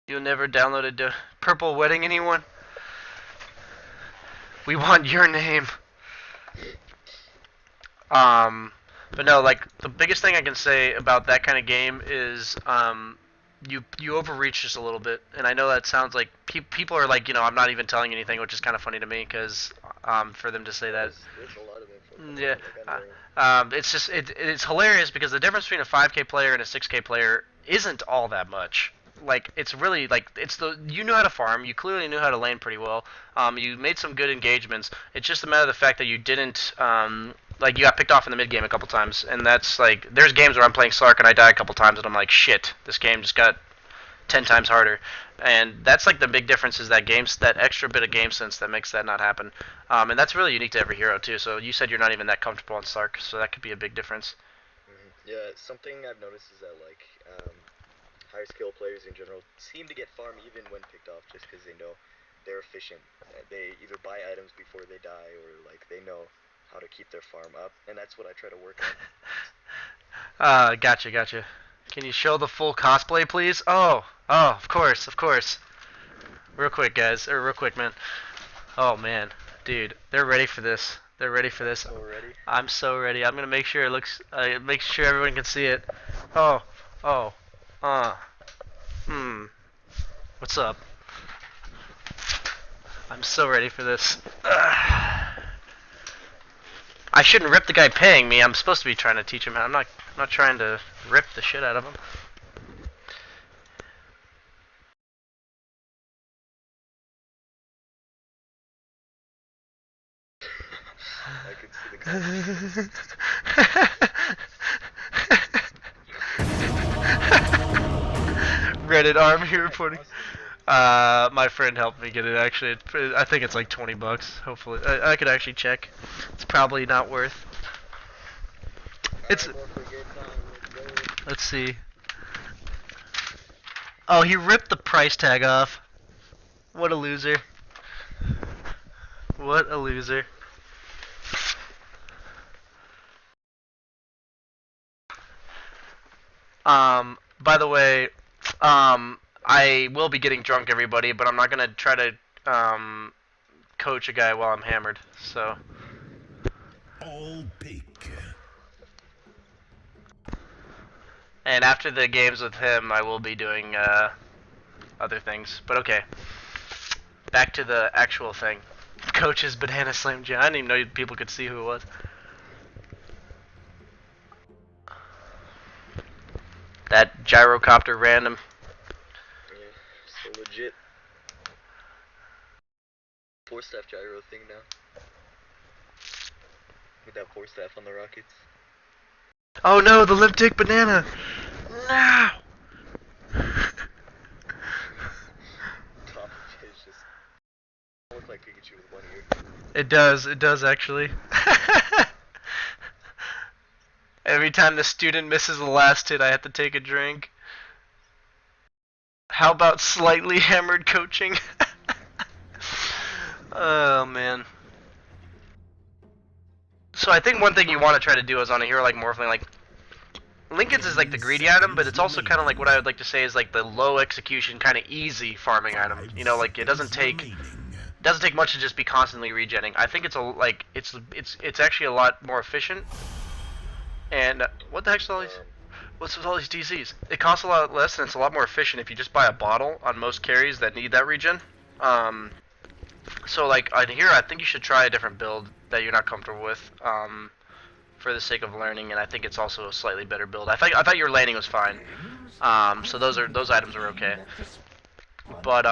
You'll never download a Purple Wedding, anyone? We want your name. But no, like, the biggest thing I can say about that kind of game is, you overreach just a little bit, and I know that sounds like people are like, you know, I'm not even telling you anything, which is kind of funny to me, because, for them to say that. There's a lot of info. Yeah, Like, it's just, it's hilarious, because the difference between a 5K player and a 6K player isn't all that much. Like, it's really, like, you knew how to farm, you clearly knew how to lane pretty well, you made some good engagements, it's just a matter of the fact that you didn't, like, you got picked off in the mid game a couple times, and that's, like, there's games where I'm playing Slark and I die a couple times, and I'm like, shit, this game just got 10 times harder, and that's, like, the big difference is that extra bit of game sense that makes that not happen, and that's really unique to every hero, too, so you said you're not even that comfortable on Slark, so that could be a big difference. Yeah, something I've noticed is that, like, higher skill players in general seem to get farm even when picked off just because they know they're efficient. They either buy items before they die or like they know how to keep their farm up, and that's what I try to work on. Gotcha. Can you show the full cosplay, please? Oh, of course. Real quick, guys, real quick, man. Oh man, dude, they're ready for this. So ready? I'm so ready. I'm gonna make sure it looks, make sure everyone can see it. What's up? I'm so ready for this. I shouldn't rip the guy paying me. I'm supposed to be trying to teach him how. I'm not trying to rip the shit out of him. I could see the Reddit army reporting. My friend helped me get it. Actually, I think it's like $20. Hopefully, I could actually check. It's probably not worth. It's. Let's see. Oh, he ripped the price tag off. What a loser. What a loser. By the way, I will be getting drunk, everybody, but I'm not gonna try to, coach a guy while I'm hammered, so. All peak. And after the games with him, I will be doing, other things, but okay. Back to the actual thing. Coach's Banana Slam Jam. I didn't even know people could see who it was. That gyrocopter random. Yeah, so legit. 4-staff gyro thing now. With that 4-staff on the Rockets. Oh no, the limp dick banana! No! Top of it is just look like Pikachu with one ear. It does actually. Every time the student misses the last hit, I have to take a drink. How about slightly hammered coaching? Oh man. So I think one thing you want to try to do is on a hero like Morphling, like Lincoln's is like the greedy item, but it's also kind of like what I would like to say is like the low execution, kind of easy farming item. You know, like it doesn't take much to just be constantly regenning. I think it's actually a lot more efficient. And what the heck's all these? What's with all these DCs? It costs a lot less and it's a lot more efficient if you just buy a bottle on most carries that need that regen. So like on here, I think you should try a different build that you're not comfortable with, for the sake of learning, and I think it's also a slightly better build. I thought your laning was fine, so those items are okay. But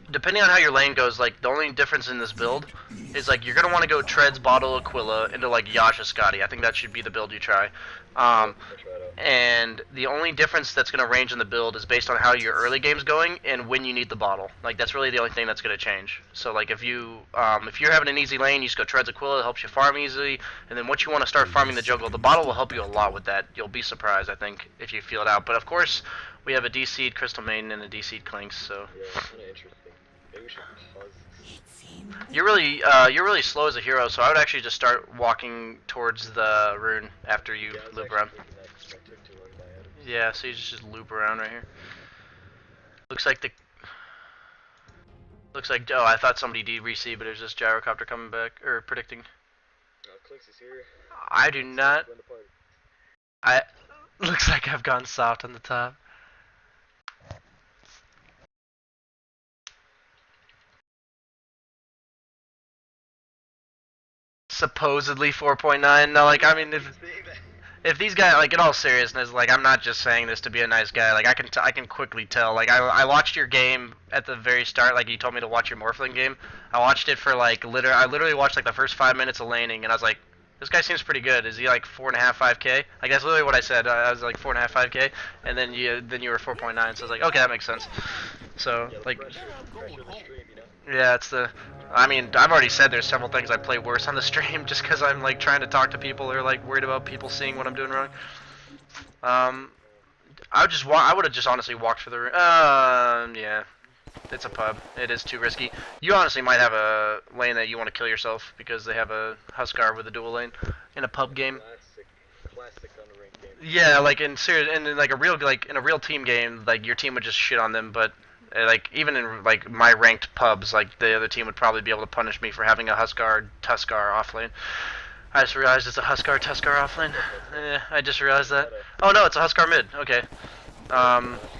depending on how your lane goes, like the only difference in this build is like you're gonna want to go Treads, Bottle, Aquila into like Yasha, Scotty. I think that should be the build you try. Um, I'll try it out. and the only difference that's going to range in the build is based on how your early game's going and when you need the bottle. Like that's really the only thing that's going to change. So like if you're having an easy lane, you just go Treads Aquila, it helps you farm easily. And then once you want to start farming the jungle, the bottle will help you a lot with that. You'll be surprised, I think, if you feel it out. But of course, we have a DC'd Crystal Maiden and a DC'd Clinks, so Yeah, it's kind of interesting. Maybe we should pause this. you're really slow as a hero. So I would actually just start walking towards the rune after you Yeah, I was loop actually around. thinking that 'cause I took too long by items. Yeah, so you just loop around right here. Looks like oh, I thought somebody DRC, but it was just Gyrocopter coming back or predicting. Clinks is here. I do not. Join the party. I looks like I've gone soft on the top. Supposedly 4.9. No, like I mean, if these guys, like in all seriousness, like I'm not just saying this to be a nice guy. Like I can quickly tell. Like I watched your game at the very start. Like you told me to watch your Morphling game. I watched it for like I literally watched like the first 5 minutes of laning, and I was like, this guy seems pretty good. Is he like 4.5, 5K? Like that's literally what I said. I was like 4.5, 5K, and then you were 4.9. So I was like, okay, that makes sense. So Yeah, the like, pressure of the stream, you know? yeah, it's the. I mean, I've already said there's several things I play worse on the stream just because I'm like trying to talk to people or like worried about people seeing what I'm doing wrong. I would have just honestly walked for the. Yeah, it's a pub. It is too risky. You honestly might have a lane that you want to kill yourself because they have a Huskar with a dual lane in a pub game. Classic on a ranked game. Yeah, like in serious, and in like in a real team game, like your team would just shit on them, but like even in like my ranked pubs, like the other team would probably be able to punish me for having a Huskar Tuskar off lane. I just realized it's a Huskar Tuskar off lane. I just realized that. Oh no, it's a Huskar mid. Okay.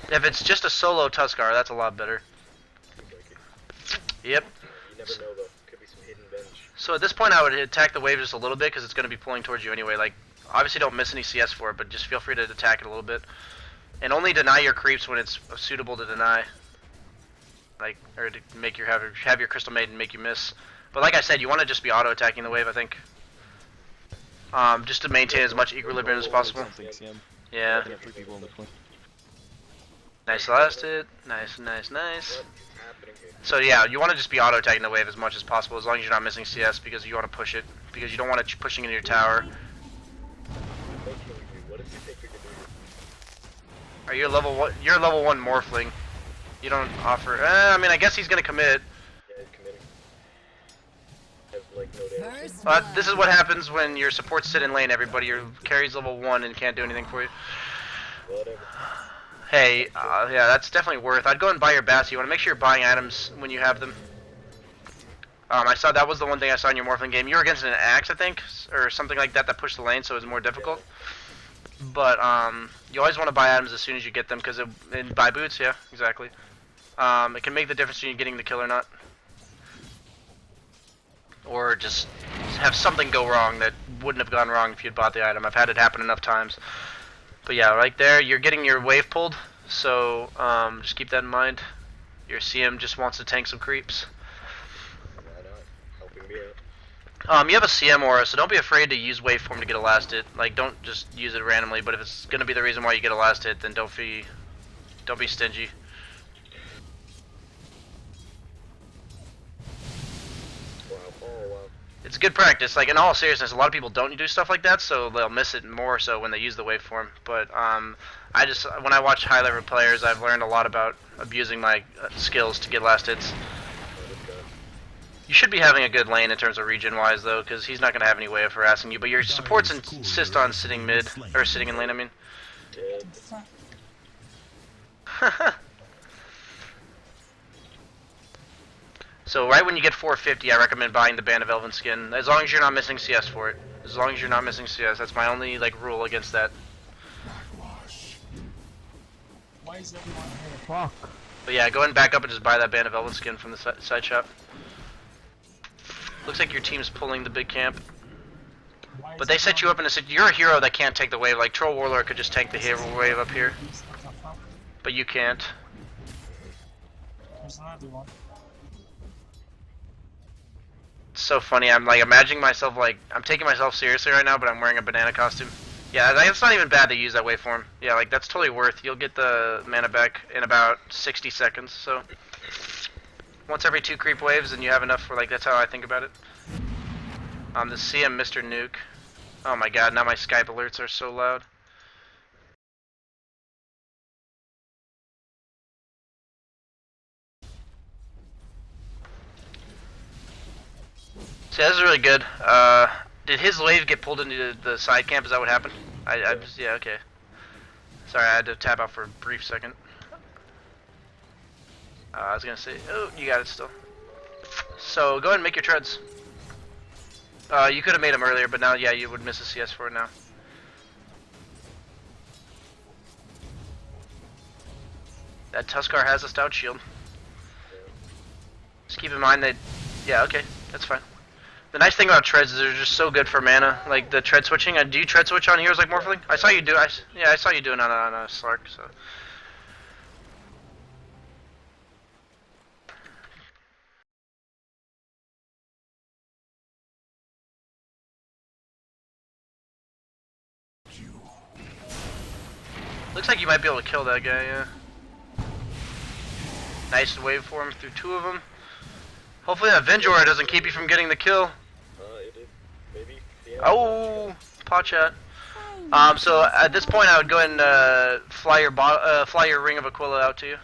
If it's just a solo Tuskar, that's a lot better. Yep. You never know though. Could be some hidden bench. So at this point, I would attack the wave just a little bit because it's going to be pulling towards you anyway. Like, obviously don't miss any CS for it, but just feel free to attack it a little bit. And only deny your creeps when it's suitable to deny. Like, or to make your have your Crystal Maiden make you miss. But like I said, you want to just be auto attacking the wave, I think. Just to maintain as much equilibrium as possible. Something, CM. Yeah. I think I have 3 people in the point. Nice last hit. Nice, nice, nice. What is happening here? So yeah, you want to just be auto attacking the wave as much as possible, as long as you're not missing CS, because you want to push it, because you don't want it pushing into your tower. What can we do? What does he think we can do? Are you level one? You're level 1 Morphling. You don't offer. I mean, I guess he's gonna commit. Yeah, he's committing. Have like no damage. First But blood. this is what happens when your supports sit in lane. Everybody, your carry's level 1 and can't do anything for you. Whatever. Hey, yeah, that's definitely worth. I'd go and buy your bats. You want to make sure you're buying items when you have them. I saw that was the one thing I saw in your Morphling game. You were against an axe, I think, or something like that that pushed the lane, so it was more difficult. But you always want to buy items as soon as you get them, because and buy boots, yeah, exactly. It can make the difference between getting the kill or not, or just have something go wrong that wouldn't have gone wrong if you'd bought the item. I've had it happen enough times. But yeah, right there, you're getting your wave pulled, so just keep that in mind. Your CM just wants to tank some creeps. Why not? Helping me out. You have a CM aura, so don't be afraid to use waveform to get a last hit. Like, don't just use it randomly, but if it's gonna be the reason why you get a last hit, then don't be stingy. Wow. Oh wow. It's good practice. Like, in all seriousness, a lot of people don't do stuff like that, so they'll miss it more so when they use the waveform. But when I watch high level players, I've learned a lot about abusing my skills to get last hits. You should be having a good lane in terms of region wise though, because he's not going to have any way of harassing you, but your supports insist on sitting mid, or sitting in lane, I mean. Dead. So right when you get 450, I recommend buying the Band of Elven Skin, as long as you're not missing CS for it. As long as you're not missing CS, that's my only like rule against that. Why is everyone here? Fuck. But yeah, go ahead and back up and just buy that Band of Elven Skin from the side shop. Looks like your team's pulling the big camp. But they set you up in a you're a hero that can't take the wave. Like Troll Warlord could just tank the hero wave up here, but you can't. There's another one. It's so funny. I'm like imagining myself like I'm taking myself seriously right now, but I'm wearing a banana costume. Yeah, that's not even bad to use that waveform. Yeah, like that's totally worth. You'll get the mana back in about 60 seconds. So once every 2 creep waves, and you have enough for like that's how I think about it. The CM Mr. Nuke. Oh my god, now my Skype alerts are so loud. So this is really good. Did his wave get pulled into the side camp? Is that what happened? Yeah, okay. Sorry, I had to tap out for a brief second. I was gonna say, oh, you got it still. So go ahead and make your treads. You could have made them earlier, but now, yeah, you would miss a CS for it now. That Tuskar has a stout shield. Just keep in mind that, yeah, okay, that's fine. The nice thing about treads is they're just so good for mana, like the tread switching. Do you tread switch on heroes like Morphling? I saw you do. Yeah, I saw you doing it on a Slark. So. Looks like you might be able to kill that guy. Yeah. Nice waveform through 2 of them. Hopefully that Venjora doesn't keep you from getting the kill. It did. Maybe. Yeah. Oh, pot shot. So at this point, I would go ahead and fly your Ring of Aquila out to you.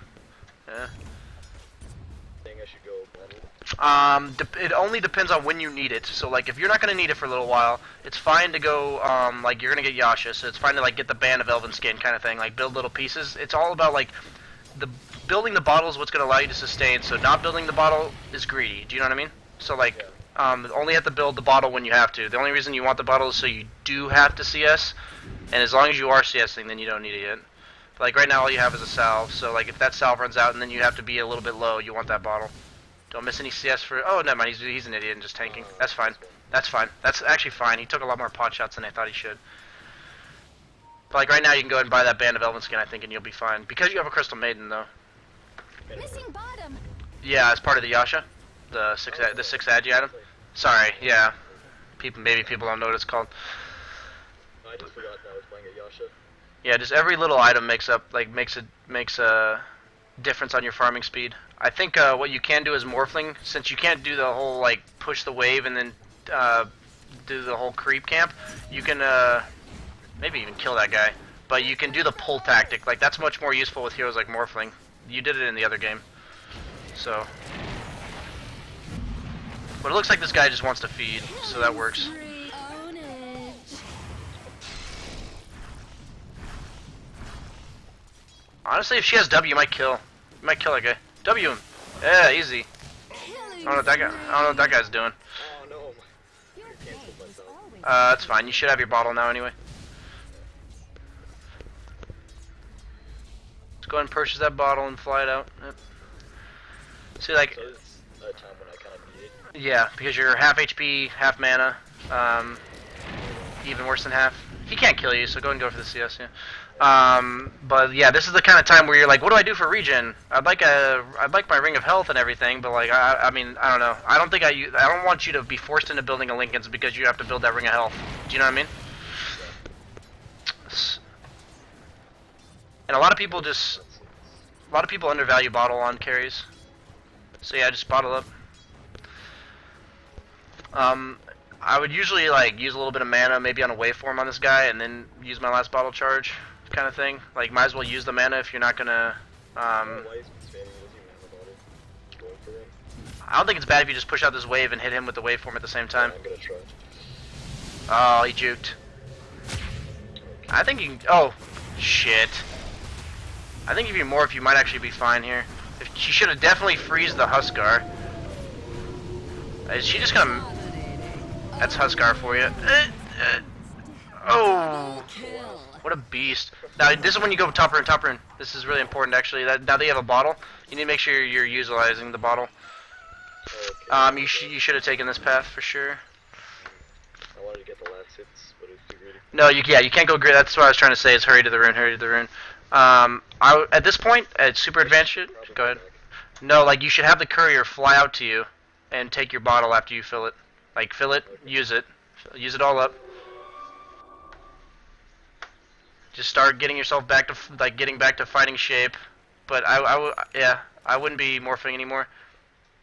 Yeah. I think I should go battle. It only depends on when you need it. So like, if you're not gonna need it for a little while, it's fine to go. Like you're gonna get Yasha, so it's fine to like get the Band of Elven Skin kind of thing. Like build little pieces. It's all about like building the bottle is what's gonna allow you to sustain. So not building the bottle is greedy. Do you know what I mean? So like. Only have to build the bottle when you have to. The only reason you want the bottle is so you do have to CS, and as long as you are CSing, then you don't need it yet. But like right now, all you have is a salve. So like if that salve runs out and then you have to be a little bit low, you want that bottle. Don't miss any CS for. Oh, never mind. He's an idiot and just tanking. That's fine. That's fine. That's actually fine. He took a lot more pot shots than I thought he should. But like right now, you can go ahead and buy that Band of Elven Skin, I think, and you'll be fine because you have a Crystal Maiden though. Missing bottom. Yeah, as part of the Yasha. The 6 agi item. Sorry, yeah. Maybe people don't know what it's called. I just forgot that I was playing a Yasha. Yeah, just every little item makes a difference on your farming speed. I think what you can do is Morphling, since you can't do the whole like push the wave and then do the whole creep camp. You can maybe even kill that guy, but you can do the pull tactic. Like that's much more useful with heroes like Morphling. You did it in the other game, so. But it looks like this guy just wants to feed, so that works. Honestly, if she has W, you might kill. You might kill that guy. W him. Yeah, easy. I don't know what that guy's doing. Oh no. You canceled myself. That's fine. You should have your bottle now anyway. Let's go ahead and purchase that bottle and fly it out. Yep. See, like. So it's a time when I kind of need it. Yeah, because you're half HP, half mana, even worse than half. He can't kill you, so go ahead and go for the CS. Yeah. But yeah, this is the kind of time where you're like, what do I do for regen? I'd like my Ring of Health and everything, but like, I mean, I don't know. I don't want you to be forced into building a Linken's because you have to build that Ring of Health. Do you know what I mean? And a lot of people undervalue bottle on carries. So yeah, just bottle up. I would usually like use a little bit of mana, maybe on a waveform on this guy, and then use my last bottle charge, kind of thing. Like, might as well use the mana if you're not gonna. Why is he spamming mana bottle? Going for him? I don't think it's bad if you just push out this wave and hit him with the waveform at the same time. Yeah, I'm gonna try. Oh, he juked. I think you can. Oh, shit. I think if you morph, you might actually be fine here. She should have definitely freezed the Huskar. Is she just gonna? That's Huskar for you. Oh, what a beast! Now this is when you go top rune. This is really important, actually. Now that you have a bottle, you need to make sure you're utilizing the bottle. Okay. You should have taken this path for sure. I wanted to get the last hits, but it's too greedy. No, you can't go greedy. That's what I was trying to say. Is hurry to the rune. At this point, at super advanced, go ahead. No, like you should have the courier fly out to you and take your bottle after you fill it. Like fill it, use it all up. Just start getting yourself back to getting back to fighting shape. But I wouldn't be morphing anymore.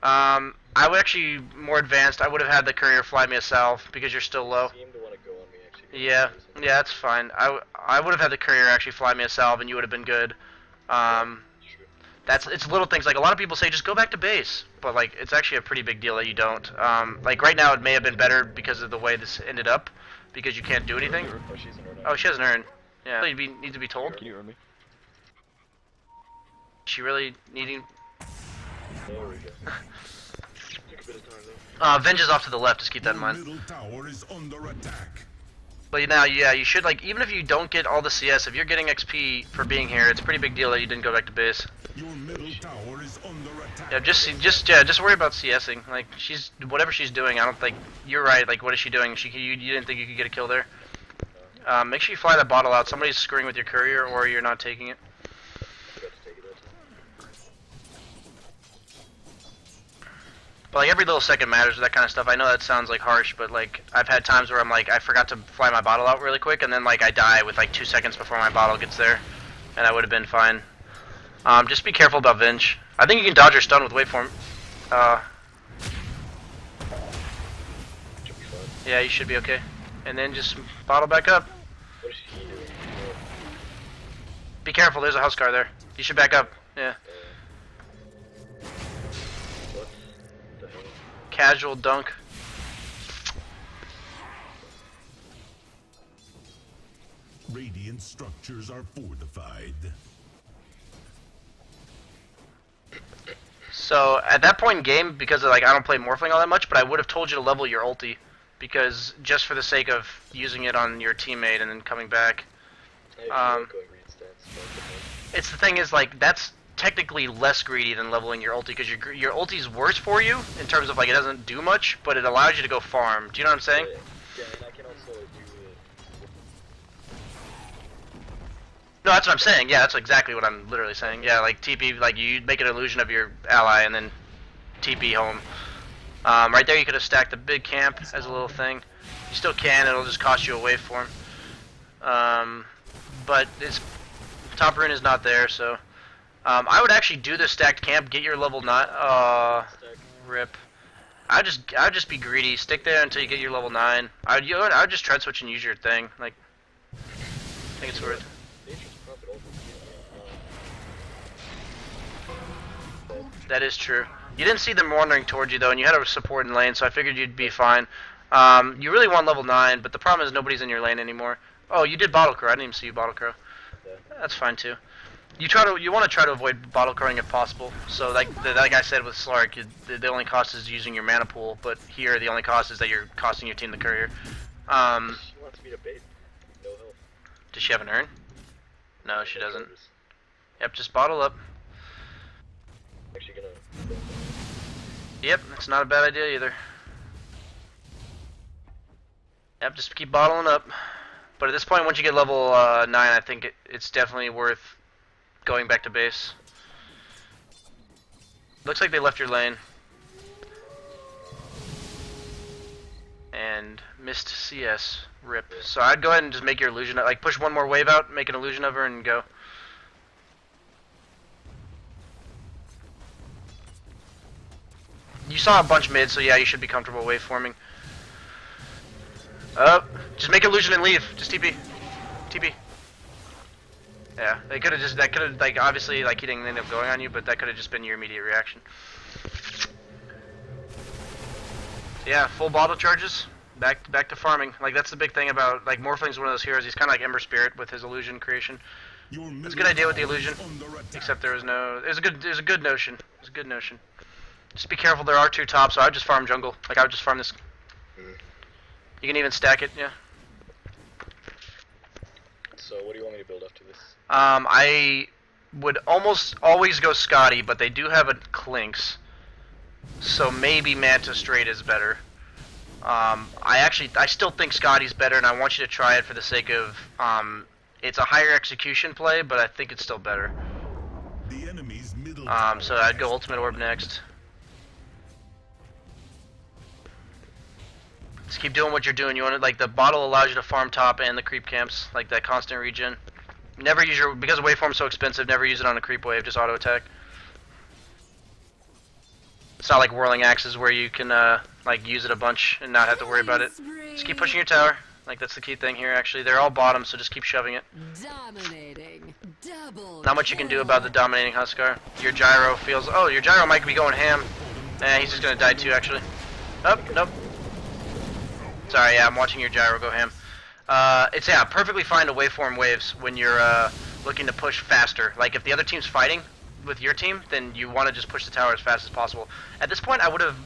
I would actually more advanced. I would have had the courier fly me a salve because you're still low. Seem to want to go on me actually. Yeah, that's fine. I would have had the courier actually fly me a salve, and you would have been good. It's little things like a lot of people say just go back to base, but like it's actually a pretty big deal that you don't. Like right now it may have been better because of the way this ended up, because you can't do anything. Oh, she's an urn. Oh, she has an urn. Yeah, you need to be told. Can you earn me? She really needing. There we go. Took a bit of time though. Venge is off to the left. Just keep that in Your mind. middle tower is under attack. But now, yeah, you should like even if you don't get all the CS, if you're getting XP for being here, it's a pretty big deal that you didn't go back to base. Your middle tower is under attack. Yeah, just worry about CSing. Like whatever she's doing. I don't think you're right. Like what is she doing? You didn't think you could get a kill there. Make sure you fly that bottle out. Somebody's screwing with your courier, or you're not taking it. Forgot to take it that time. But like every little second matters with that kind of stuff. I know that sounds like harsh, but like I've had times where I'm like I forgot to fly my bottle out really quick, and then like I die with like 2 seconds before my bottle gets there, and I would have been fine. Just be careful about Vinge. I think you can dodge your stun with waveform. Should be fine. Yeah, you should be okay. And then just bottle back up. What is he doing? Be careful, there's a house car there. You should back up. Yeah. What the hell? Casual dunk. Radiant structures are fortified. So at that point in game, because of, like I don't play Morphling all that much, but I would have told you to level your ulti, because just for the sake of using it on your teammate and then coming back. I actually like going read stats. But It's the thing is like that's technically less greedy than leveling your ulti, because your ulti's worse for you in terms of like it doesn't do much, but it allows you to go farm. Do you know what I'm saying? yeah, and I can also do it. No, that's what I'm saying. Yeah, that's exactly what I'm literally saying. Yeah, like TP, like you make an illusion of your ally and then TP home. Right there, you could have stacked a big camp as a little thing. You still can. It'll just cost you a waveform. But its top rune is not there, so I would actually do the stacked camp. Get your level 9. Rip. I'd just be greedy. Stick there until you get your level 9. I'd just tread switch and use your thing. Like, I think it's worth. Nature's profit also. That is true. You didn't see them wandering towards you though, and you had a support in lane, so I figured you'd be fine. You really want level 9, but the problem is nobody's in your lane anymore. Oh, you did bottle crow. I didn't even see you bottle crow. Yeah. That's fine too. You want to try to avoid bottle crowing if possible. So like I said with Slark, the only cost is using your mana pool, but here the only cost is that you're costing your team the courier. She wants me to bait. No help. Does she have an urn? No, she doesn't. Yep, just bottle up. Actually gonna. Yep, that's not a bad idea either. Yep, just keep bottling up. But at this point, once you get level 9, I think it's definitely worth going back to base. Looks like they left your lane. And missed CS. Rip. So I'd go ahead and just make your illusion, like push one more wave out, make an illusion of her, and go. You saw a bunch mid, so yeah, you should be comfortable waveforming. Just make illusion and leave. Just TP. TP. Yeah, they could have just, that could have, like, obviously, like, he didn't end up going on you, but that could have just been your immediate reaction. Yeah, full bottle charges, back to farming. Like, that's the big thing about, like, Morphling's one of those heroes, he's kind of like Ember Spirit with his illusion creation. That's a good idea with the illusion, except there was no, there's a good notion. There's a good notion. Just be careful, there are 2 tops, so I would just farm jungle. Like, I would just farm this. You can even stack it, yeah. So what do you want me to build after this? I would almost always go Scotty, but they do have a Clinks. So maybe Manta Straight is better. I still think Scotty's better, and I want you to try it for the sake of, it's a higher execution play, but I think it's still better. The enemy's middle So I'd go Ultimate Orb next. Just keep doing what you're doing. You want to, like, the bottle allows you to farm top and the creep camps, like that constant regen. Never use your, because waveform's so expensive, never use it on a creep wave, just auto attack. It's not like whirling axes where you can like use it a bunch and not have to worry about it. Just keep pushing your tower. Like that's the key thing here actually. They're all bottom, so just keep shoving it. Dominating. Double. Not much you can do about the dominating Huskar. Your gyro feels, oh, your gyro might be going ham. He's just gonna die too actually. Oh, nope. Sorry, yeah, I'm watching your gyro go ham. It's, yeah, perfectly fine to waveform waves when you're looking to push faster. Like if the other team's fighting with your team, then you want to just push the tower as fast as possible. At this point, I would have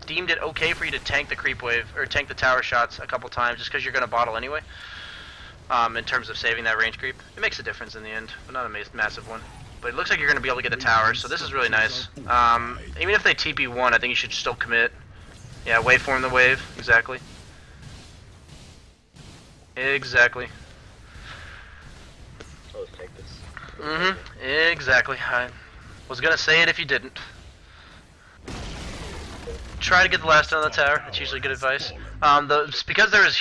deemed it okay for you to tank the creep wave, or tank the tower shots a couple times, just because you're going to bottle anyway. In terms of saving that range creep. It makes a difference in the end, but not a massive one. But it looks like you're going to be able to get the tower, so this is really nice. Even if they TP1, I think you should still commit. Yeah, waveform the wave, exactly. Exactly. Oh, let's take this. Exactly. I was gonna say it if you didn't. Try to get the last on the tower. That's usually good advice. Because there is